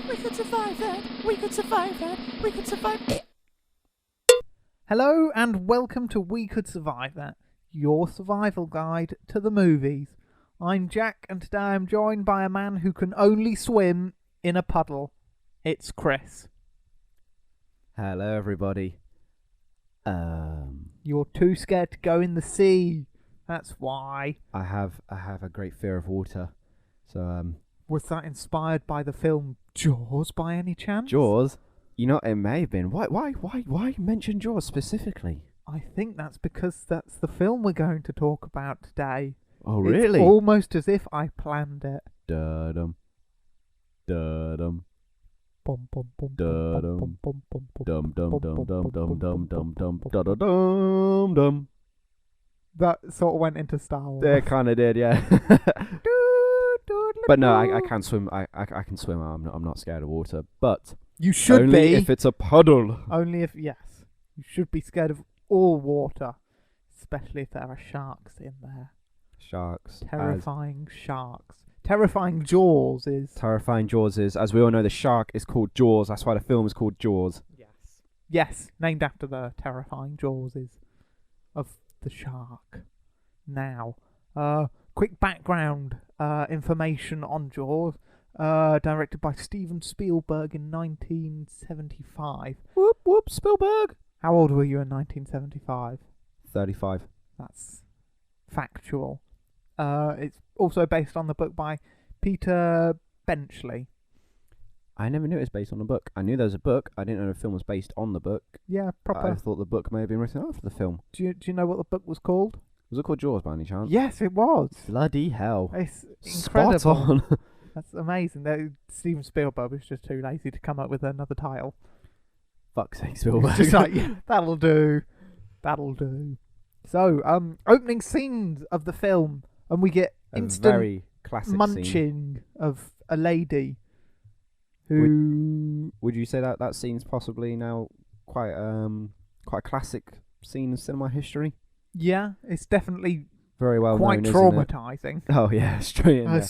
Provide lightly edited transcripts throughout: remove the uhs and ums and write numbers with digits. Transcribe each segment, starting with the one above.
We could survive that. We could survive that. We could survive it. Hello and welcome to We Could Survive That, your survival guide to the movies. I'm Jack and today I'm joined by a man who can only swim in a puddle. It's Chris. Hello, everybody. You're too scared to go in the sea. That's why. I have a great fear of water. So Was that inspired by the film Jaws by any chance? Jaws. You know, it may have been. Why mention Jaws specifically? I think that's because that's the film we're going to talk about today. Oh, really? It's almost as if I planned it. Da-dum. Da-dum. Bum, bum, bum, Da-dum. bum, bum, bum, bum, Dum dum bum, dum bum, dum bum, dum bum, dum dum bum, dum dum dum. That sort of went into Star Wars. They kind of did, yeah. But no, I can't swim. I can swim. I'm not scared of water. But You should only be. if it's a puddle. Only if, yes. You should be scared of all water. Especially if there are sharks in there. Sharks. Terrifying sharks. Terrifying Jaws is... Terrifying Jaws is, as we all know, the shark is called Jaws. That's why the film is called Jaws. Yes. Yes, named after the terrifying Jaws is of the shark. Now, quick background information on Jaws. Directed by Steven Spielberg in 1975. Whoop whoop, Spielberg. How old were you in 1975? 35. That's factual. It's also based on the book by Peter Benchley. I never knew it was based on a book. I knew there was a book. I didn't know the film was based on the book. Yeah, proper. I thought the book may have been written after the film. Do you know what the book was called? Was it called Jaws by any chance? Yes, it was. Bloody hell. It's incredible. Spot on. That's amazing. Steven Spielberg was just too lazy to come up with another title. Fuck's sake, It's Spielberg. just like, yeah, that'll do. That'll do. So, opening scenes of the film, and we get a instant very classic munching scene. of a lady who... Would you say that scene's possibly now quite a classic scene in cinema history? Yeah, it's definitely Very well quite known, traumatising. isn't it? Oh yeah, straight in Her there.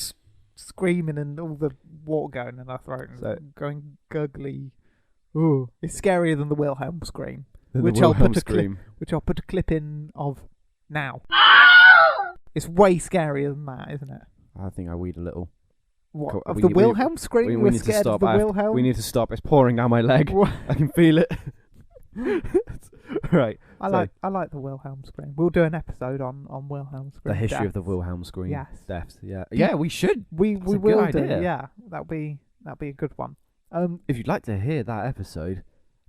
screaming and all the water going in her throat and So- going gurgly. Ooh, it's scarier than the Wilhelm scream, The which I'll Wilhelm put a clip- scream. which I'll put a clip in of now. It's way scarier than that, isn't it? I think I weed a little. What, Cool. of We the need- we- Wilhelm scream? We You were need to scared of stop. the Wilhelm? We need to stop. It's pouring down my leg. I can feel it. Right. I like the Wilhelm scream. We'll do an episode on Wilhelm scream. The history of the deaths. Wilhelm scream. Yes. Deaths. Yeah. Yeah, we should. We That's a good will do. idea. Yeah, that'll be a good one. If you'd like to hear that episode,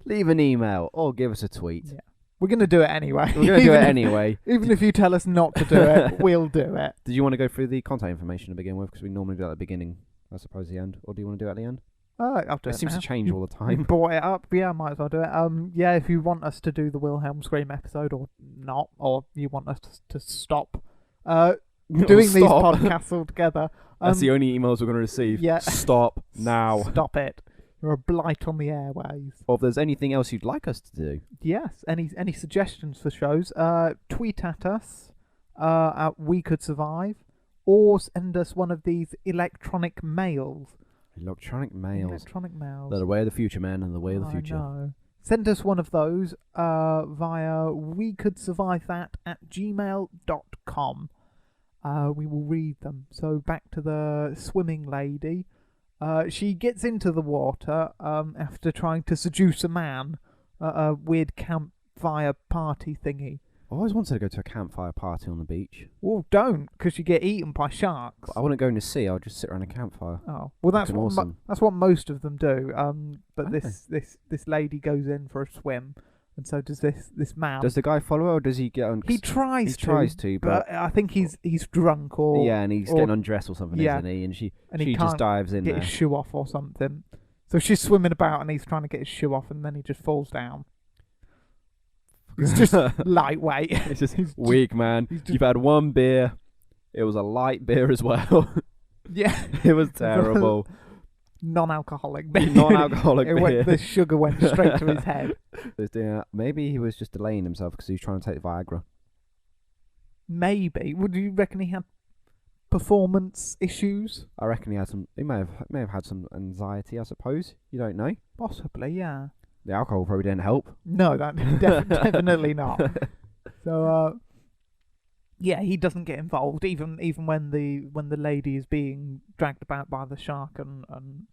leave an email or give us a tweet. Yeah. We're gonna do it anyway. We're going to do it anyway. Even if you tell us not to do it, we'll do it. Did you want to go through the contact information to begin with? Because we normally do that at the beginning, I suppose, the end. Or do you want to do it at the end? I'll do It it seems now. to change all the You time. brought it up. Yeah, I might as well do it. Yeah, if you want us to do the Wilhelm scream episode or not, or you want us to stop doing these Stop. podcasts altogether. That's the only emails we're going to receive. Yeah. Stop now. Stop it. You're a blight on the airways. Or if there's anything else you'd like us to do. Yes. Any suggestions for shows? Tweet at us at We Could Survive, or send us one of these electronic mails. Electronic mails. Electronic mails. They're the way of the future, man, and the way of the I future. know. Send us one of those via wecouldsurvivethat@gmail.com. We will read them. So back to the swimming lady. She gets into the water after trying to seduce a man at a weird campfire party thingy. I always wanted to go to a campfire party on the beach. Well, don't, because you get eaten by sharks. But I wouldn't go in the sea. I'll just sit around a campfire. Oh, well, that's Fucking what awesome. that's what most of them do. But Okay. this lady goes in for a swim, and so does this man. Does the guy follow her, or does he get on? He tries to, but I think he's drunk or yeah, and he's or getting undressed or something, yeah. isn't he? And she and he just can't dives in get there. his shoe off or something. So she's swimming about and he's trying to get his shoe off, and then he just falls down. He's just lightweight. It's just He's weak, man. he's just- You've had one beer. It was a light beer as well. Yeah, It was terrible. non-alcoholic beer. Non-alcoholic It beer. went, the sugar went straight to his head. Maybe he was just delaying himself because he was trying to take Viagra. Maybe. Would you reckon he had performance issues? I reckon he had some. He may have had some anxiety. I suppose you don't know. Possibly, yeah. The alcohol probably didn't help. No, that definitely not. So, yeah, he doesn't get involved even when the lady is being dragged about by the shark and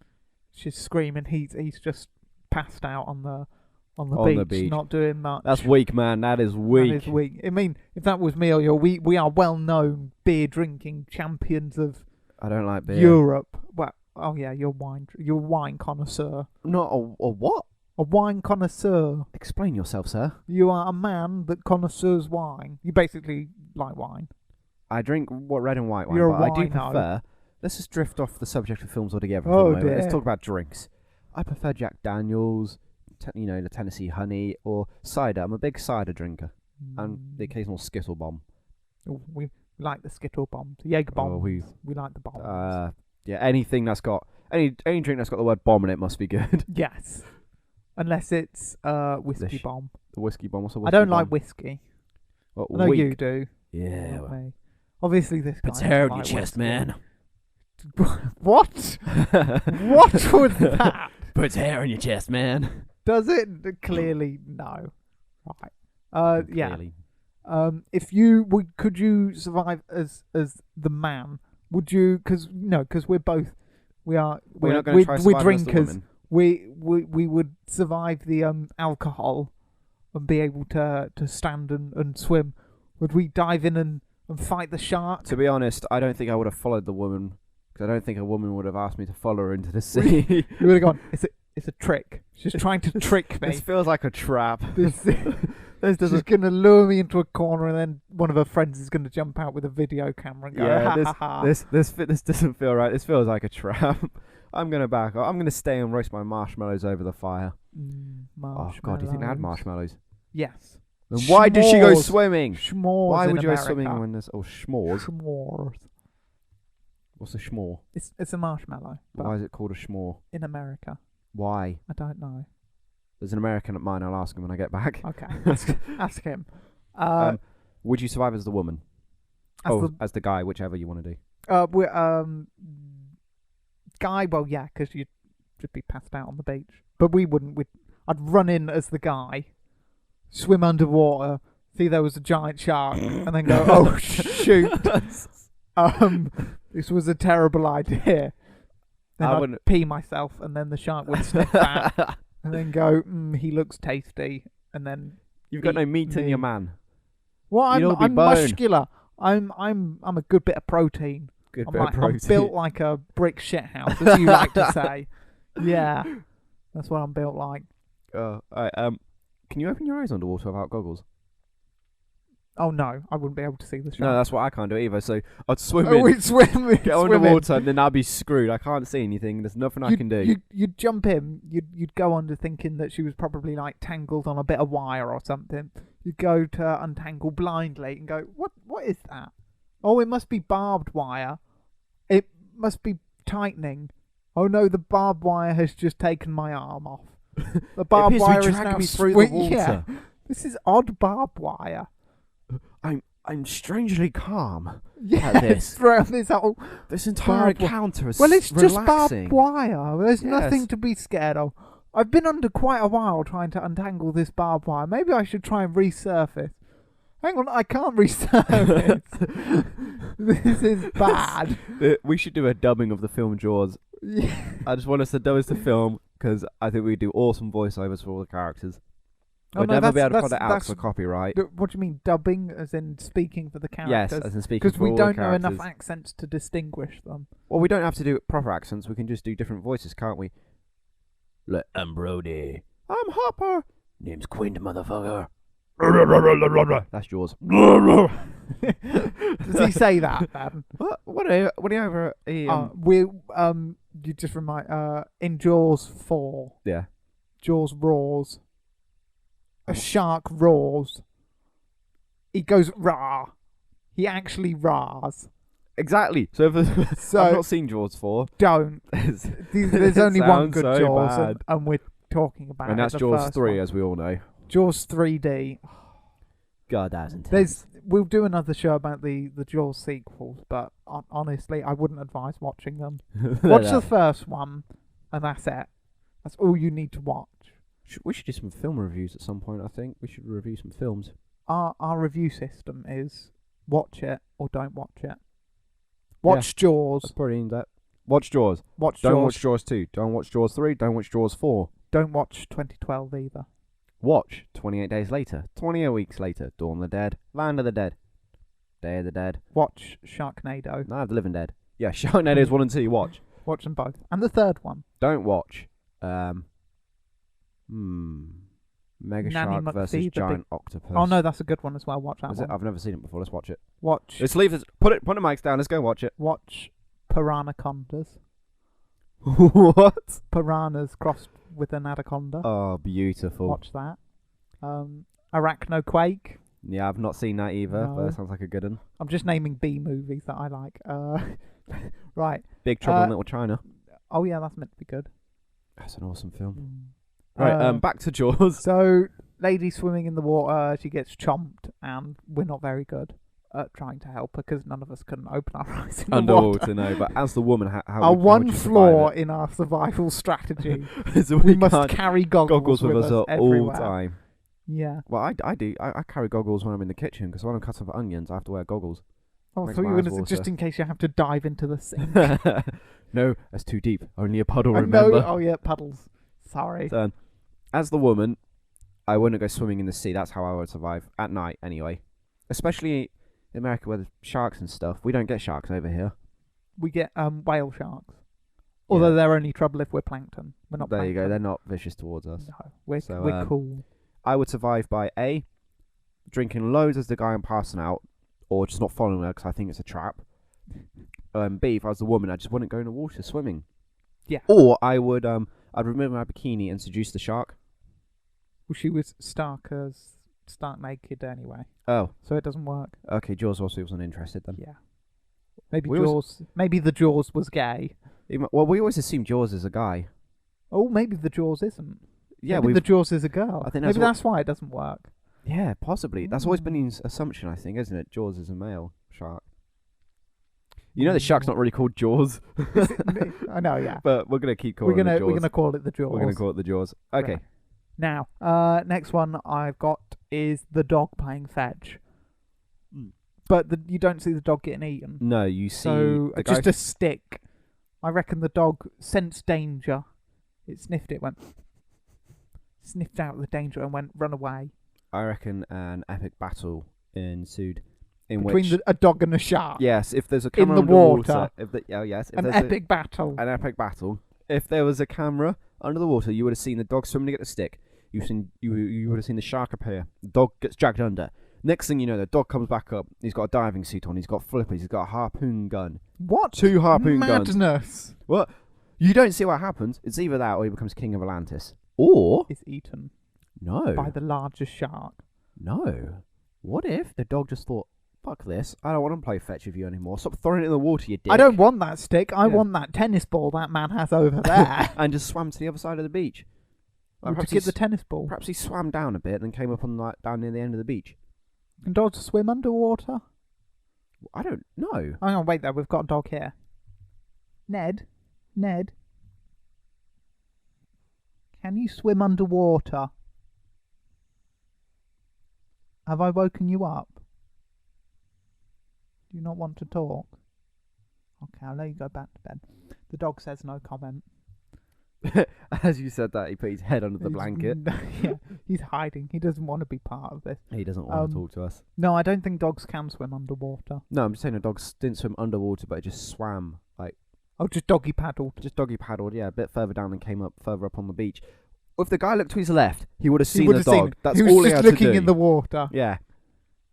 she's screaming. He's just passed out on the beach, not doing much. That's weak, man. That is weak. That is weak. I mean, if that was me or you, we are well-known beer-drinking champions of I don't like beer. Europe. Well, oh yeah, you're a wine connoisseur. Not a what? A wine connoisseur. Explain yourself, sir. You are a man that connoisseurs wine. You basically like wine. I drink red and white wine, You're but a I do wino. prefer. Let's just drift off the subject of films altogether. Oh, for the moment. dear. Let's talk about drinks. I prefer Jack Daniels, the Tennessee Honey, or cider. I'm a big cider drinker, and the occasional Skittle Bomb. We like the Skittle bombs, the Jaeger bombs. Oh, we like the bombs. Yeah, anything that's got any drink that's got the word bomb in it must be good. Yes, unless it's whiskey bomb. The whiskey bomb. What's a whiskey I don't bomb? like whiskey. What, I know weak? you do. Yeah. Not me. Obviously, this guy. Puts hair on doesn't your like chest, whiskey. man. What? What was that? Puts hair on your chest, man. Does it? Clearly, no. Right. Yeah. Clearly. If you could you survive as the man? Would you? Because we're both. We're not going to try we're survive as the drinkers. woman. We would survive the alcohol and be able to stand and swim. Would we dive in and fight the shark? To be honest, I don't think I would have followed the woman, because I don't think a woman would have asked me to follow her into the sea. You would have gone. It's a trick. She's trying to trick me. This feels like a trap. She's going to lure me into a corner, and then one of her friends is going to jump out with a video camera and go, Yeah, ha ha ha. this doesn't feel right. This feels like a trap. I'm going to back off. I'm going to stay and roast my marshmallows over the fire. Oh, God, do you think they had marshmallows? Yes. Then why did she go S'mores. swimming? S'mores. Why in would you go America. swimming when there's... Oh, s'mores. S'mores. What's a s'more? It's a marshmallow. But Why is it called a s'more? in America. Why? I don't know. There's an American at mine. I'll ask him when I get back. Okay. Ask him. Would you survive as the woman? As the guy, whichever you want to do. We're guy. Well, yeah, because you'd just be passed out on the beach. But we wouldn't. I'd run in as the guy, swim underwater, see there was a giant shark, and then go, oh shoot, this was a terrible idea. Then I'd pee myself, and then the shark would sniff that, and then go, he looks tasty, and then You've got no meat in me. your man. Well, I'm bone. muscular. I'm a good bit of protein. Good I'm bit of protein. I'm built like a brick shithouse, as you like to say. Yeah, that's what I'm built like. Alright, can you open your eyes underwater without goggles? Oh no, I wouldn't be able to see the shark. No, that's what I can't do either. So I'd swim Oh, in, we'd swim. get underwater, and then I'd be screwed. I can't see anything. There's nothing I can do. You'd jump in. You'd go under thinking that she was probably like tangled on a bit of wire or something. You'd go to untangle blindly and go, what is that? Oh, it must be barbed wire. It must be tightening. Oh no, the barbed wire has just taken my arm off. The barbed wire is now through the water. Yeah, this is odd barbed wire. I'm strangely calm. Yeah, At this. throughout this whole. This entire Barbed encounter is Well, it's just relaxing. barbed wire. There's Yes. nothing to be scared of. I've been under quite a while trying to untangle this barbed wire. Maybe I should try and resurface. Hang on, I can't resurface. This is bad. We should do a dubbing of the film Jaws. Yeah. I just want us to dub us the film, because I think we do awesome voiceovers for all the characters. Oh, We'll no, never be able to that's- put it out that's- for copyright. What do you mean, dubbing, as in speaking for the Yes, characters? as in speaking Because for we all don't the know characters. enough accents to distinguish them. Well, we don't have to do proper accents. We can just do different voices, can't we? Look, I'm Brody. I'm Hopper. Name's Quint, motherfucker. That's yours. Does he say that, Dan? Whatever. You just remind in Jaws 4. Yeah. Jaws roars. A shark roars. He goes rah. He actually rahs. Exactly. So, I've not seen Jaws 4. Don't. There's only one Sounds good so Jaws, bad. and we're talking about And that's the Jaws first 3, one. as we all know. Jaws 3D. God, that's intense. we'll do another show about the Jaws sequels, but honestly, I wouldn't advise watching them. Watch the first one, and that's it. That's all you need to watch. We should do some film reviews at some point. I think we should review some films. Our review system is watch it or don't watch it. Watch Jaws. That's pretty in depth. Watch Jaws. Watch Don't Jaws. watch Jaws 2. Don't watch Jaws 3. Don't watch Jaws 4. Don't watch 2012 either. Watch 28 Days Later. 28 Weeks Later. Dawn of the Dead. Land of the Dead. Day of the Dead. Watch Sharknado. Night of the Living Dead. Yeah, Sharknado's 1 and 2. Watch. Watch them both. And the third one. Don't watch. Mega Nanny Shark McPhee, versus the Giant Octopus. Oh no, that's a good one as well. Watch that Is one. it? I've never seen it before. Let's watch it. Watch Let's leave this. Put the mics down. Let's go watch it. Watch Piranhacondas. What? Piranhas crossed with an anaconda. Oh, beautiful. Watch that. Arachnoquake. Yeah, I've not seen that either, but No. it sounds like a good one. I'm just naming B movies that I like. Right. Big Trouble in Little China. Oh yeah, that's meant to be good. That's an awesome film. Right, back to Jaws. So, lady swimming in the water, she gets chomped, and we're not very good at trying to help her because none of us can open our eyes in the water. Underwater, no, but as the woman, how Our would one you flaw survive in our survival strategy, it? So we must can't carry goggles with us at everywhere. all time. Yeah. Well, I do. I carry goggles when I'm in the kitchen because when I'm cutting up onions, I have to wear goggles. Oh, Makes so you my were eyes gonna say, water. just in case you have to dive into the sink. No, that's too deep. Only a puddle, Oh, remember? no. Oh yeah, puddles. Sorry. So, as the woman, I wouldn't go swimming in the sea. That's how I would survive. At night, anyway. Especially in America where there's sharks and stuff. We don't get sharks over here. We get whale sharks. Although they're only trouble if we're plankton. We're not There you go. plankton. They're not vicious towards us. No, we're So, cool. I would survive by A, drinking loads as the guy I'm passing out, or just not following her because I think it's a trap. B, if I was the woman, I just wouldn't go in the water swimming. Yeah. Or I would I'd remove my bikini and seduce the shark. Well, she was stark naked anyway, Oh, so it doesn't work. okay. Jaws also wasn't interested then. Yeah. Maybe We Jaws. Maybe the Jaws was gay. Well, we always assume Jaws is a guy. Oh, maybe the Jaws isn't. Yeah, maybe the Jaws is a girl. I think that's maybe what- that's why it doesn't work. Yeah, possibly. That's always been the assumption, I think, isn't it? Jaws is a male shark. You know the shark's not really called Jaws, I know, yeah. but we're gonna keep calling We're it Jaws. gonna call it the Jaws. We're gonna call it the Jaws. Okay. Right. Now, next one I've got is the dog playing fetch. But you don't see the dog getting eaten. No, you see So the guy. just a stick. I reckon the dog sensed danger. It sniffed it, sniffed out the danger and went run away. I reckon an epic battle ensued in Between which a dog and a shark. yes, if there's a In camera the underwater, water. if An there's epic battle. an epic battle. If there was a camera under the water, you would have seen the dog swimming to get the stick. You would have seen the shark appear. The dog gets dragged under. Next thing you know, the dog comes back up. He's got a diving suit on. He's got flippers. He's got a harpoon gun. What? 2 harpoon guns. Madness. What? You don't see what happens. It's either that or he becomes king of Atlantis. Or Is eaten no, by the largest shark. no. What if the dog just thought, "Fuck this! I don't want to play fetch with you anymore. Stop throwing it in the water, you dick." I don't want that stick. I Yeah. want that tennis ball that man has over there. And just swam to the other side of the beach. Would you perhaps, get the tennis ball? perhaps he swam down a bit and then came up on down near the end of the beach. Can dogs swim underwater? I don't know. Hang on, wait there. We've got a dog here. Ned? Can you swim underwater? Have I woken you up? Do you not want to talk? Okay, I'll let you go back to bed. The dog says no comment. As you said that, he put his head under the He's- blanket. Yeah, he's hiding. He doesn't want to be part of this. He doesn't want to talk to us. No, I don't think dogs can swim underwater. No, I'm just saying the dog didn't swim underwater, but it just swam, like, Oh, just doggy paddled. just doggy paddled, yeah, a bit further down and came up further up on the beach. If the guy looked to his left, he would have He seen would the have seen. dog. That's he was all he just had looking to do. in the water. Yeah.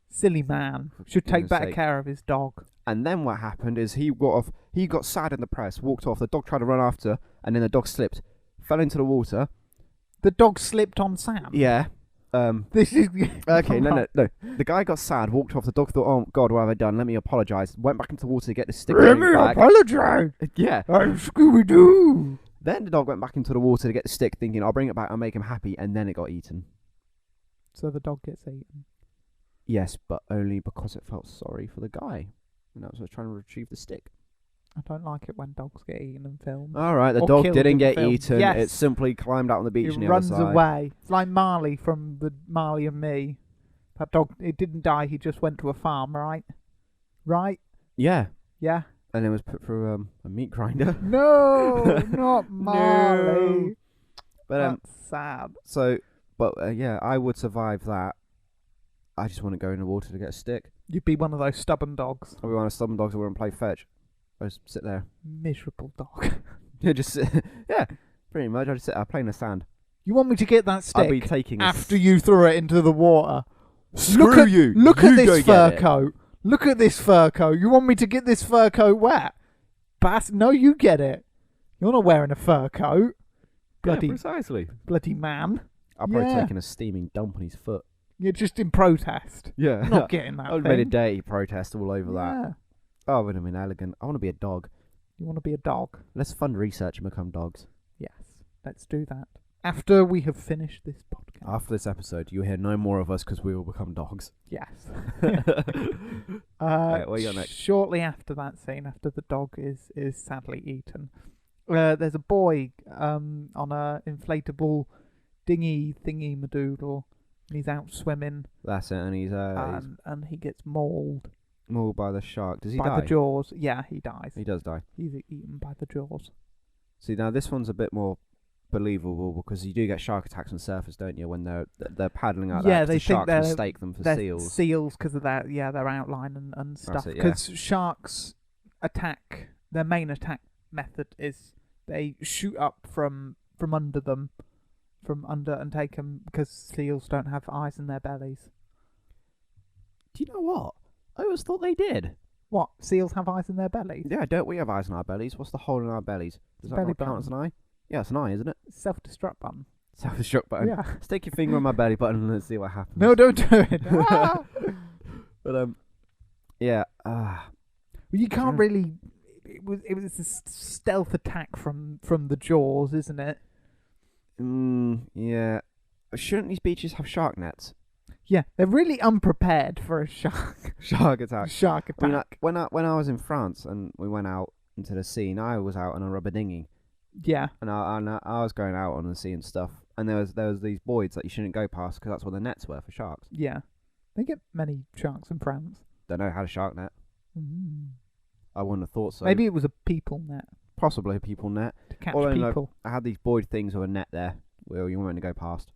Silly man. Should take goodness better sake. care of his dog. And then what happened is he got sad in the press, walked off, the dog tried to run after, and then the dog slipped, fell into the water. The dog slipped on Sam. Yeah. This is Okay, no. The guy got sad, walked off, the dog thought, "Oh God, what have I done? Let me apologise." Went back into the water to get the stick Let going me back. apologise. Yeah. I'm Scooby Doo. Then the dog went back into the water to get the stick, thinking, "I'll bring it back, I'll make him happy," and then it got eaten. So the dog gets eaten. Yes, but only because it felt sorry for the guy. And that was trying to retrieve the stick. I don't like it when dogs get eaten in films. Alright, the Or dog killed didn't in get film. eaten. Yes. It simply climbed out on the beach on It the runs other side. away. It's like Marley from the Marley and Me. That dog, it didn't die. He just went to a farm, right? Right? Yeah. Yeah. And it was put through a meat grinder. No, not Marley. But That's sad. So, yeah, I would survive that. I just want to go in the water to get a stick. You'd be one of those stubborn dogs. I'll be one of some dogs that wouldn't play fetch. I just sit there. Miserable dog. Yeah, just sit. Yeah, pretty much. I just sit there, play in the sand. You want me to get that I'll be stick taking after you threw it into the water? Screw you. Look You at go this get fur it. coat. Look at this fur coat. You want me to get this fur coat wet? No, you get it. You're not wearing a fur coat. Bloody, Yeah, precisely. bloody man. I'll probably Yeah. taking a steaming dump on his foot. You're just in protest. Yeah. I'm not getting that I would have made a thing. dirty protest all over that. Yeah. Oh, it would have been elegant. I want to be a dog. You want to be a dog? Let's fund research and become dogs. Yes. Let's do that. After we have finished this podcast. After this episode, you'll hear no more of us because we will become dogs. Yes. Right, what you got next? Shortly after that scene, after the dog is sadly eaten, there's a boy on a inflatable dinghy thingy madoodle. And he's out swimming, That's it, and he's and he gets mauled mauled by the shark. Does he by die? the jaws. Yeah, he dies. He does die. He's eaten by the jaws. See, now this one's a bit more believable because you do get shark attacks on surface, don't you? When they're paddling out Yeah, there, 'cause they the think sharks they're- mistake them for They're seals. seals because of their outline and stuff. it, yeah. Because sharks attack. Their main attack method is they shoot up from under them, and take them because seals don't have eyes in their bellies. Do you know what? I always thought they did. What? Seals have eyes in their bellies? Yeah, don't we have eyes in our bellies? What's the hole in our bellies? Does that Belly not count as an eye? Yeah, it's an eye, isn't it? Self-destruct button. Self-destruct button. Yeah. Stick your finger on my belly button and let's see what happens. No, don't do it. Ah! But yeah. Well, you can't Yeah. really. It was a stealth attack from the jaws, isn't it? Yeah. Shouldn't these beaches have shark nets? Yeah, they're really unprepared for a shark Shark attack. attack. I mean, when I was in France and we went out into the sea, and I was out on a rubber dinghy, Yeah, and I was going out on the sea and stuff, and there was these voids that you shouldn't go past because that's where the nets were for sharks. yeah. They get many sharks in France. Don't know how to shark net. Mm. I wouldn't have thought so. Maybe it was a people net possibly a people net. to catch All I know- people. I had these buoyed things with a net there where you weren't meant to go past,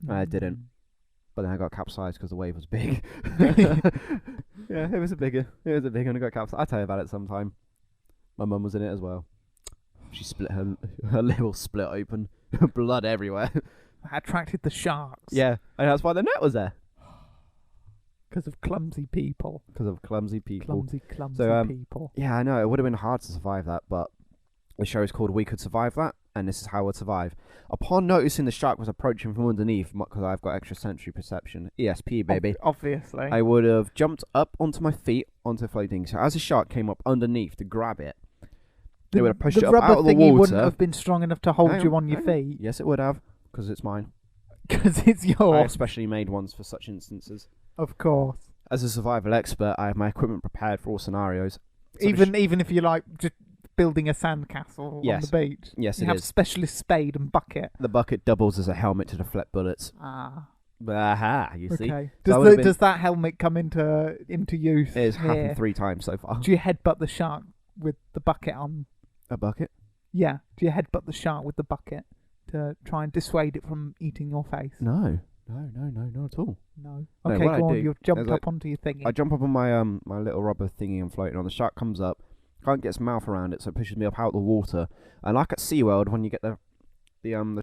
I didn't. but then I got capsized because the wave was big. Yeah, it was a big one. I got capsized. I'll tell you about it sometime. My mum was in it as well. She split her lip all split open, blood everywhere. That attracted the sharks. Yeah, and that's why the net was there Because of clumsy people. because of clumsy people. Clumsy So, people. Yeah, I know it would have been hard to survive that, but the show is called We Could Survive That, and this is how we'd survive. Upon noticing the shark was approaching from underneath, because I've got extrasensory perception, ESP baby, Obviously. I would have jumped up onto my feet onto the floating. So as the shark came up underneath to grab it, they would have pushed it up rubber out of the thingy water. wouldn't have been strong enough to hold Hang you on your hang feet Yes, it would have, because it's mine. because it's I yours. especially made ones for such instances. Of course. As a survival expert, I have my equipment prepared for all scenarios. So Even if you like just building a sandcastle Yes. on the beach. yes, You it have is. specialist spade and bucket. The bucket doubles as a helmet to deflect bullets. Ah. Aha, you see? Okay. So I Does would've been- does that helmet come into use? It has here? happened 3 times so far. Do you headbutt the shark with the bucket on? A bucket? Yeah. Do you headbutt the shark with the bucket to try and dissuade it from eating your face? No. No, not at all. No. No, Okay, what I go on. do You've jumped is up onto your thingy. I jump up on my my little rubber thingy I'm floating on. The shark comes up, can't get its mouth around it, so it pushes me up out of the water. And like at SeaWorld, when you get the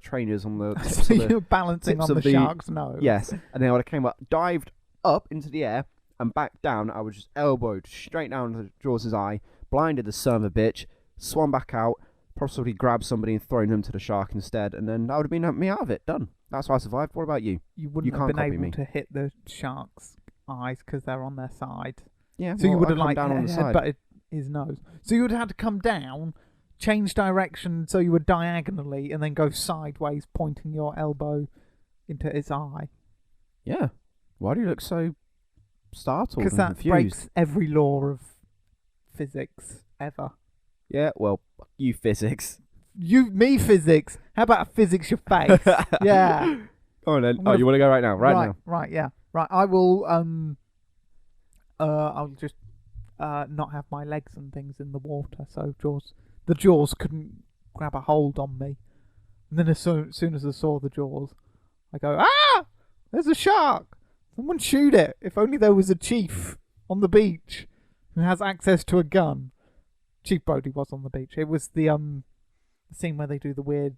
trainers on the tips So of the you're balancing tips on of the the- shark's nose. yes, and then when I came up, dived up into the air and back down, I was just elbowed straight down to Jaws' eye, blinded the son of a bitch, swam back out, possibly grabbed somebody and thrown them to the shark instead, and then that would have been me out of it. Done. That's how I survived. What about you? You wouldn't have can't been copy able me. to hit the shark's eyes because they're on their side. Yeah, So you well, would I have come like down on the side. headbutted his nose. So you would have had to come down, change direction so you were diagonally, and then go sideways, pointing your elbow into his eye. Yeah. Why do you look so startled Because and that confused? breaks every law of physics ever. Yeah, well, fuck you physics. Me physics. How about physics your face? Yeah. Go on then. I'm Oh, gonna- you want to go right now? Right now. Right, yeah. Right, I will I'll just not have my legs and things in the water, so the jaws couldn't grab a hold on me. And then as soon as I saw the jaws, I go, ah! There's a shark! Someone shoot it! If only there was a chief on the beach who has access to a gun. Chief Brody was on the beach. It was the scene where they do the weird,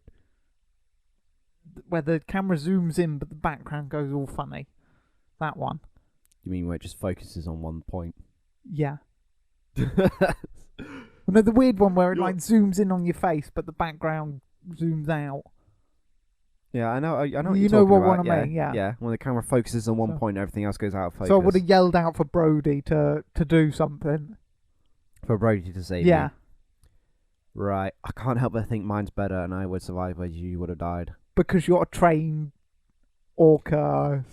where the camera zooms in but the background goes all funny. That one. You mean where it just focuses on one point? Yeah. Well, no, the weird one where it You're- like zooms in on your face but the background zooms out. Yeah, I know. I know. What You you're know talking what about. I mean, yeah. Yeah. When the camera focuses on one So- point, everything else goes out of focus. So I would have yelled out for Brody to do something. for Brody to save Yeah. you. Right. I can't help but think mine's better, and I would survive, whereas you would have died. Because you're a trained orca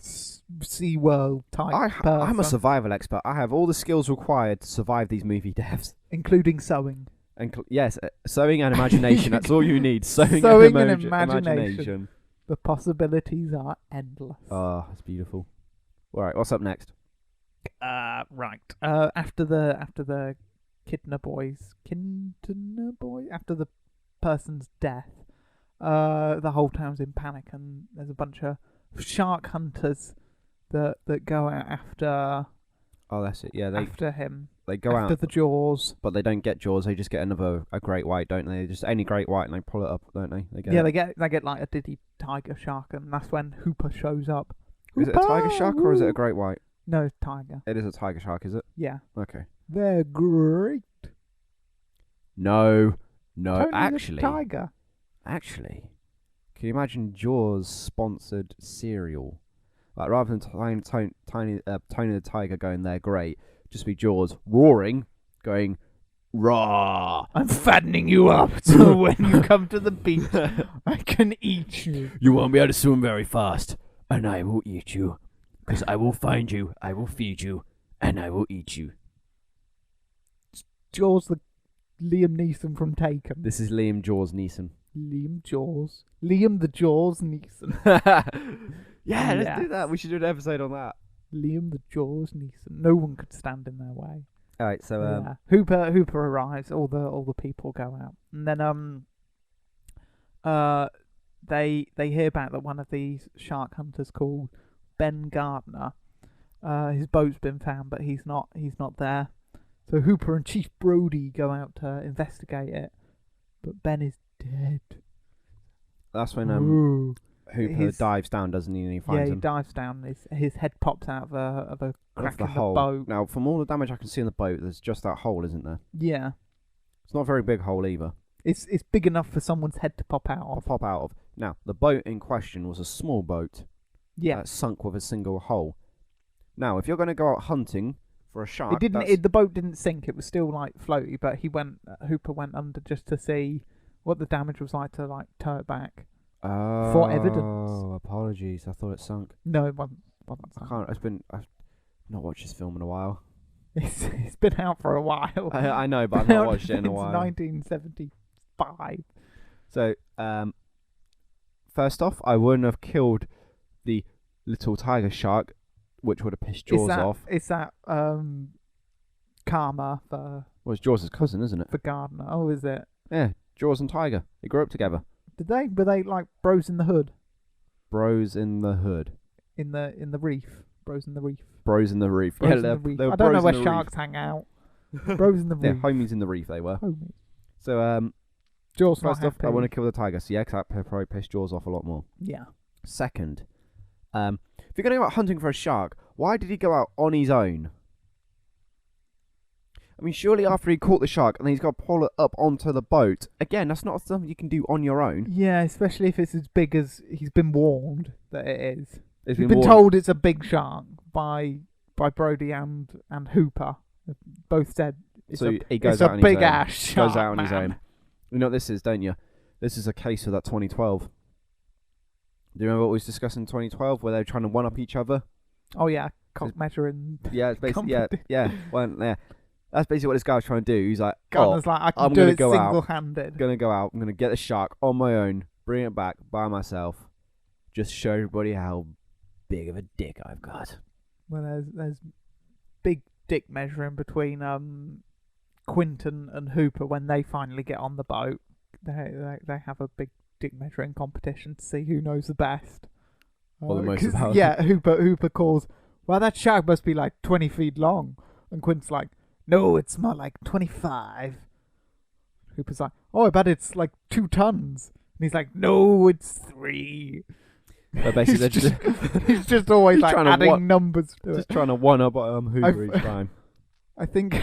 SeaWorld type person. I'm a survival expert. I have all the skills required to survive these movie deaths. including sewing. And yes, sewing and imagination. That's all you need. Sewing, Sewing and, and imagination. imagination. The possibilities are endless. Oh, that's beautiful. All right, what's up next? Right. After the Kidner boy, after the person's death, the whole town's in panic, and there's a bunch of shark hunters that go out after Oh, that's it. Yeah, after him, they go after out, the jaws. but they don't get jaws. They just get a great white, don't they? Just any great white, and they pull it up, don't they? They get Yeah, it. they get like a Diddy tiger shark, and that's when Hooper shows up. Is it a tiger Hooper! shark or is it a great white? No, tiger. It is a tiger shark, is it? Yeah, Okay. they're great. No, Tony the actually, tiger. can you imagine Jaws sponsored cereal? Like rather than Tony the Tiger going there, great, just be Jaws roaring, going raw. I'm fattening you up so when you come to the beach, I can eat you. You won't be able to swim very fast, and I will eat you, because I will find you, I will feed you, and I will eat you. Jaws, the Liam Neeson from Taken. This is Liam Jaws Neeson. Liam the Jaws Neeson. Yeah, let's Yes. do that. We should do an episode on that. Liam the Jaws Neeson. No one could stand in their way. All right, so Yeah. Hooper arrives. All the people go out, and then they hear back that one of these shark hunters called Ben Gardner. His boat's been found, but he's not there. So Hooper and Chief Brody go out to investigate it, but Ben is dead. that's when Ooh. Hooper his- dives down, doesn't he? And he Yeah, finds he him. dives down. His head pops out of a Off crack the in hole. the boat. Now, from all the damage I can see on the boat, there's just that hole, isn't there? Yeah, It's not a very big hole either. it's big enough for someone's head to pop out I'll of. pop out of. Now, the boat in question was a small boat Yeah, that sunk with a single hole. Now, if you're going to go out hunting for a shark, it didn't. that's- The boat didn't sink. It was still like floaty, but Hooper went under just to see what the damage was like to like tow it back. for evidence. Oh, apologies. I thought it sunk. No, it wasn't I can't. I've not watched this film in a while. It's been out for a while. I know, but I've not watched it in a It's while. 1975. So, first off, I wouldn't have killed the little tiger shark, which would have pissed Jaws off. It's that karma Well, it's Jaws' cousin, isn't it? for Gardner. Oh, is it? Yeah, Jaws and Tiger. They grew up together. Did they? Were they like bros in the hood? Bros in the hood. In the reef? Bros in the reef. Bros in the reef. Bros Yeah, in the they're- reef. they were I don't know bros where in the reef. sharks hang out. Bros in the Yeah, reef. homies in the reef they were. Homies. So, Jaws not first off, happy. I want to kill the tiger. So, yeah, 'cause that probably pissed Jaws off a lot more. Yeah. Second, if you're going to go out hunting for a shark, why did he go out on his own? I mean, surely after he caught the shark and then he's got to pull it up onto the boat. Again, that's not something you can do on your own. Yeah, especially if it's as big as he's been warned that it is. It's He's been warned. told it's a big shark by Brody and Hooper. Both said it's So a, he goes it's out a on his big own. ass shark. Goes out on his man. own. You know what this is, don't you? This is a case of that 2012. Do you remember what we was discussing in 2012 where they were trying to one-up each other? Oh yeah, cock measuring. Yeah, it's basically yeah, Competition. yeah. Well, yeah. That's basically what this guy was trying to do. He's like, Gunner's like, I can I'm do gonna it go out. single-handed. gonna go out. I'm gonna get the shark on my own, bring it back by myself, just show everybody how big of a dick I've got. Well, there's big dick measuring between Quinton and Hooper when they finally get on the boat. They have a big dick measuring competition to see who knows the best. Or the most 'cause, about. yeah, Hooper calls, well, that shark must be like 20 feet long. And Quinton's like, no, it's more like 25. Hooper's like, oh, I bet it's like 2 tons. And he's like, no, it's 3. But basically, He's just always He's like trying to adding numbers to just it. trying to one up Hoover each time. I think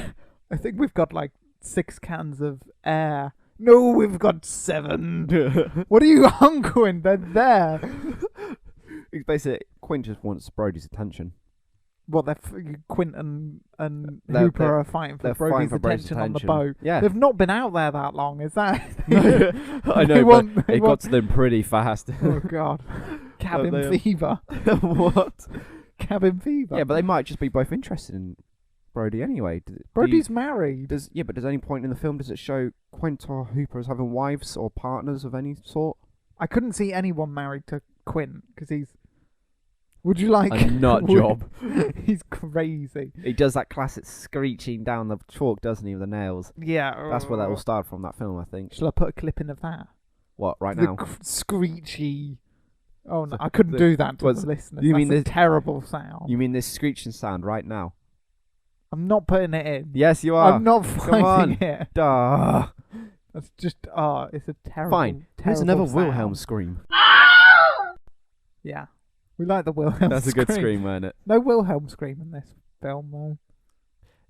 we've got like 6 cans of air. No, we've got 7. What are you hungering? They're there. It's basically Quint just wants Brody's attention. What, Quinton and They're- Hooper are fighting for They're fighting Brody's for Brody's attention on the attention. boat. Yeah, They've not been out there that long, is that? I know, They but want- they it got want- to them pretty fast. Oh God, cabin they- fever. What? Cabin fever. Yeah, but they might just be both interested in Brody anyway. Brody's married. But does any point in the film does it show Quint or Hooper as having wives or partners of any sort? I couldn't see anyone married to Quint because he's. Would you like A nut job. He's crazy. He does that classic screeching down the chalk, doesn't he, with the nails? Yeah. That's where that all started from, that film, I think. Shall I put a clip in of that? What, right the now? Screechy. Oh no, The- I couldn't the- do that to was- the listeners. you That's mean a this- terrible sound. You mean this screeching sound right now? I'm not putting it in. Yes, you are. I'm not Come on. finding it. Duh. That's just it's a terrible. Fine. Here's terrible another sound. Wilhelm scream. Yeah, we like the Wilhelm. That's a good scream, wasn't it? No Wilhelm scream in this film though.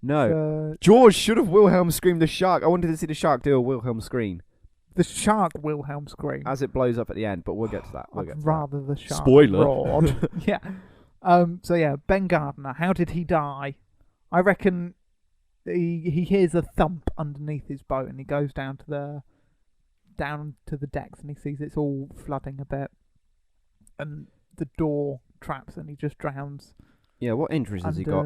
No. So, George should have Wilhelm screamed the shark. I wanted to see the shark do a Wilhelm scream the shark Wilhelm scream. as it blows up at the end, but we'll get to that. We'll get I'd to rather the shark Spoiler. roared. Yeah. So yeah, Ben Gardner. How did he die? I reckon he hears a thump underneath his boat and he goes down to the decks and he sees it's all flooding a bit and the door traps and he just drowns. Yeah, what injuries has he got?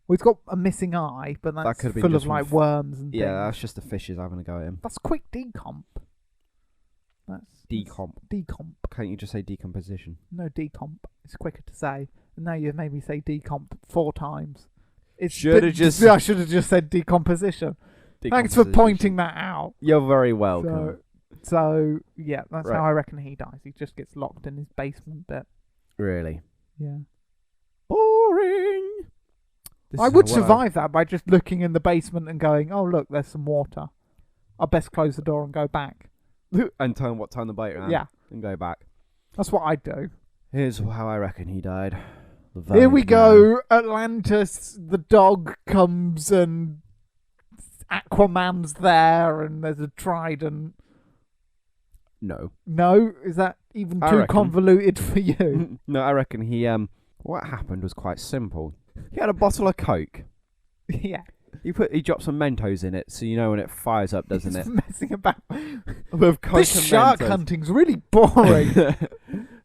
Well, he's got a missing eye, but that's could have been full just of from like worms and Yeah, things. that's just the fishes having a go at him. That's quick decomp. That's Decomp. Decomp. Can't you just say decomposition? No, decomp. It's quicker to say. And now you've made me say decomp 4 times. Should've just- I should have just said decomposition. Thanks for pointing that out. You're very welcome. So yeah, that's Right. how I reckon he dies. He just gets locked in his basement bit. Really? Yeah. Boring. I would survive that by just looking in the basement and going, oh look, there's some water. I'll best close the door and go back. And turn the boat around. Yeah. And go back. That's what I'd do. Here's how I reckon he died. The Here we Valiant go, Atlantis. The dog comes and Aquaman's there, and there's a trident. Man. No, is that even I too reckon. convoluted for you? No. No, I reckon he what happened was quite simple. He had a bottle of Coke. Yeah, He dropped some Mentos in it, so you know when it fires up, doesn't he's it? messing about. With Coke This and shark Mentos. hunting's really boring.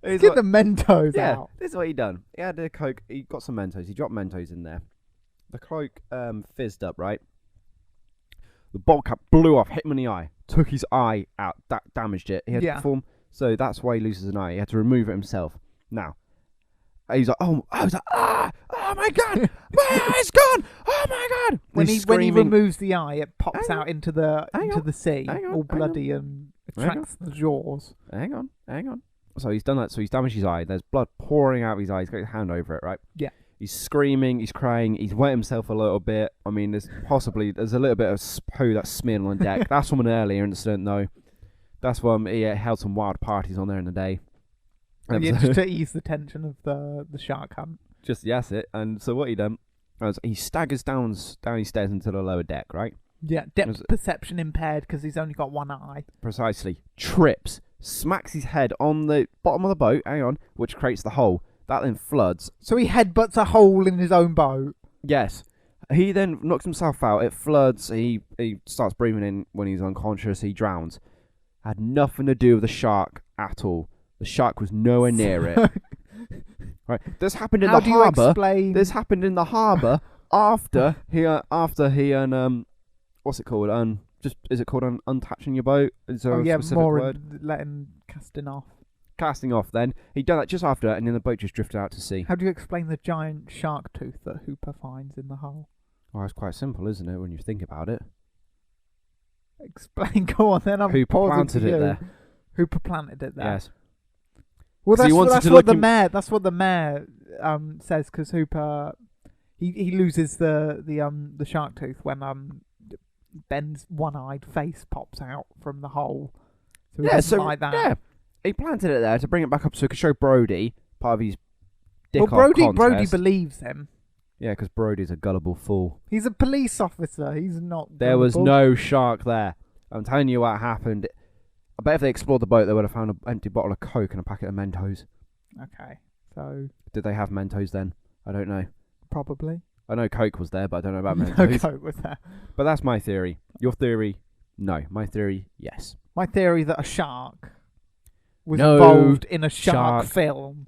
He's Get like- the Mentos yeah, out. this is what he done. He had a Coke. He got some Mentos. He dropped Mentos in there. The Coke fizzed up, right? The bottle cap blew off, hit him in the eye, took his eye out, damaged it. He had to Yeah. perform. So that's why he loses an eye. He had to remove it himself. Now, he's like, oh my god, my eye's gone, oh my god. When He's he screaming. removes the eye, it pops Hang out into the Hang on. sea, Hang on. all Hang on. bloody, and Hang on. attracts the jaws. Hang on. So he's done that. So he's damaged his eye. There's blood pouring out of his eye. He's got his hand over it, right? Yeah. He's screaming. He's crying. He's wet himself a little bit. I mean, there's a little bit of poo that's smeared on the deck. That's from an earlier incident, though. That's when he held some wild parties on there in the day. Yeah, just to ease the tension of the shark hunt. Just yes, it. And so what he done was he staggers down his stairs into the lower deck, right? Yeah, depth Was- perception impaired because he's only got one eye. Precisely. Trips. Smacks his head on the bottom of the boat. Hang on, which creates the hole. That then floods. So he headbutts a hole in his own boat. Yes. He then knocks himself out. It floods. He starts breathing in when he's unconscious. He drowns. Had nothing to do with the shark at all. The shark was nowhere near it. Right. This happened in How the do you harbour. explain? This happened in the harbour after he and what's it called? Just is it called untouching your boat? Is there Oh a yeah, specific more word? letting casting off. Casting off. Then he'd done that just after, and then the boat just drifted out to sea. How do you explain the giant shark tooth that Hooper finds in the hull? Well, it's quite simple, isn't it, when you think about it? Explain. Go on, then. I'm Hooper pausing planted to it you. there. Hooper planted it there. Yes. Well, 'Cause he wanted that's to what look the in- mayor. That's what the mayor says, because Hooper he loses the shark tooth when Ben's one-eyed face pops out from the hole. So he doesn't like that. yeah, he planted it there to bring it back up so he could show Brody part of his dick Well, Brody contest. believes him. Yeah, because Brody's a gullible fool. He's a police officer. He's not. There was gullible. no shark there. I'm telling you what happened. I bet if they explored the boat, they would have found an empty bottle of Coke and a packet of Mentos. Okay, so Did they have Mentos then? I don't know. probably I know Coke was there, but I don't know about no Mentos. Coke was there. But that's my theory. Your theory, no. My theory, yes. My theory that a shark was No involved in a shark shark. film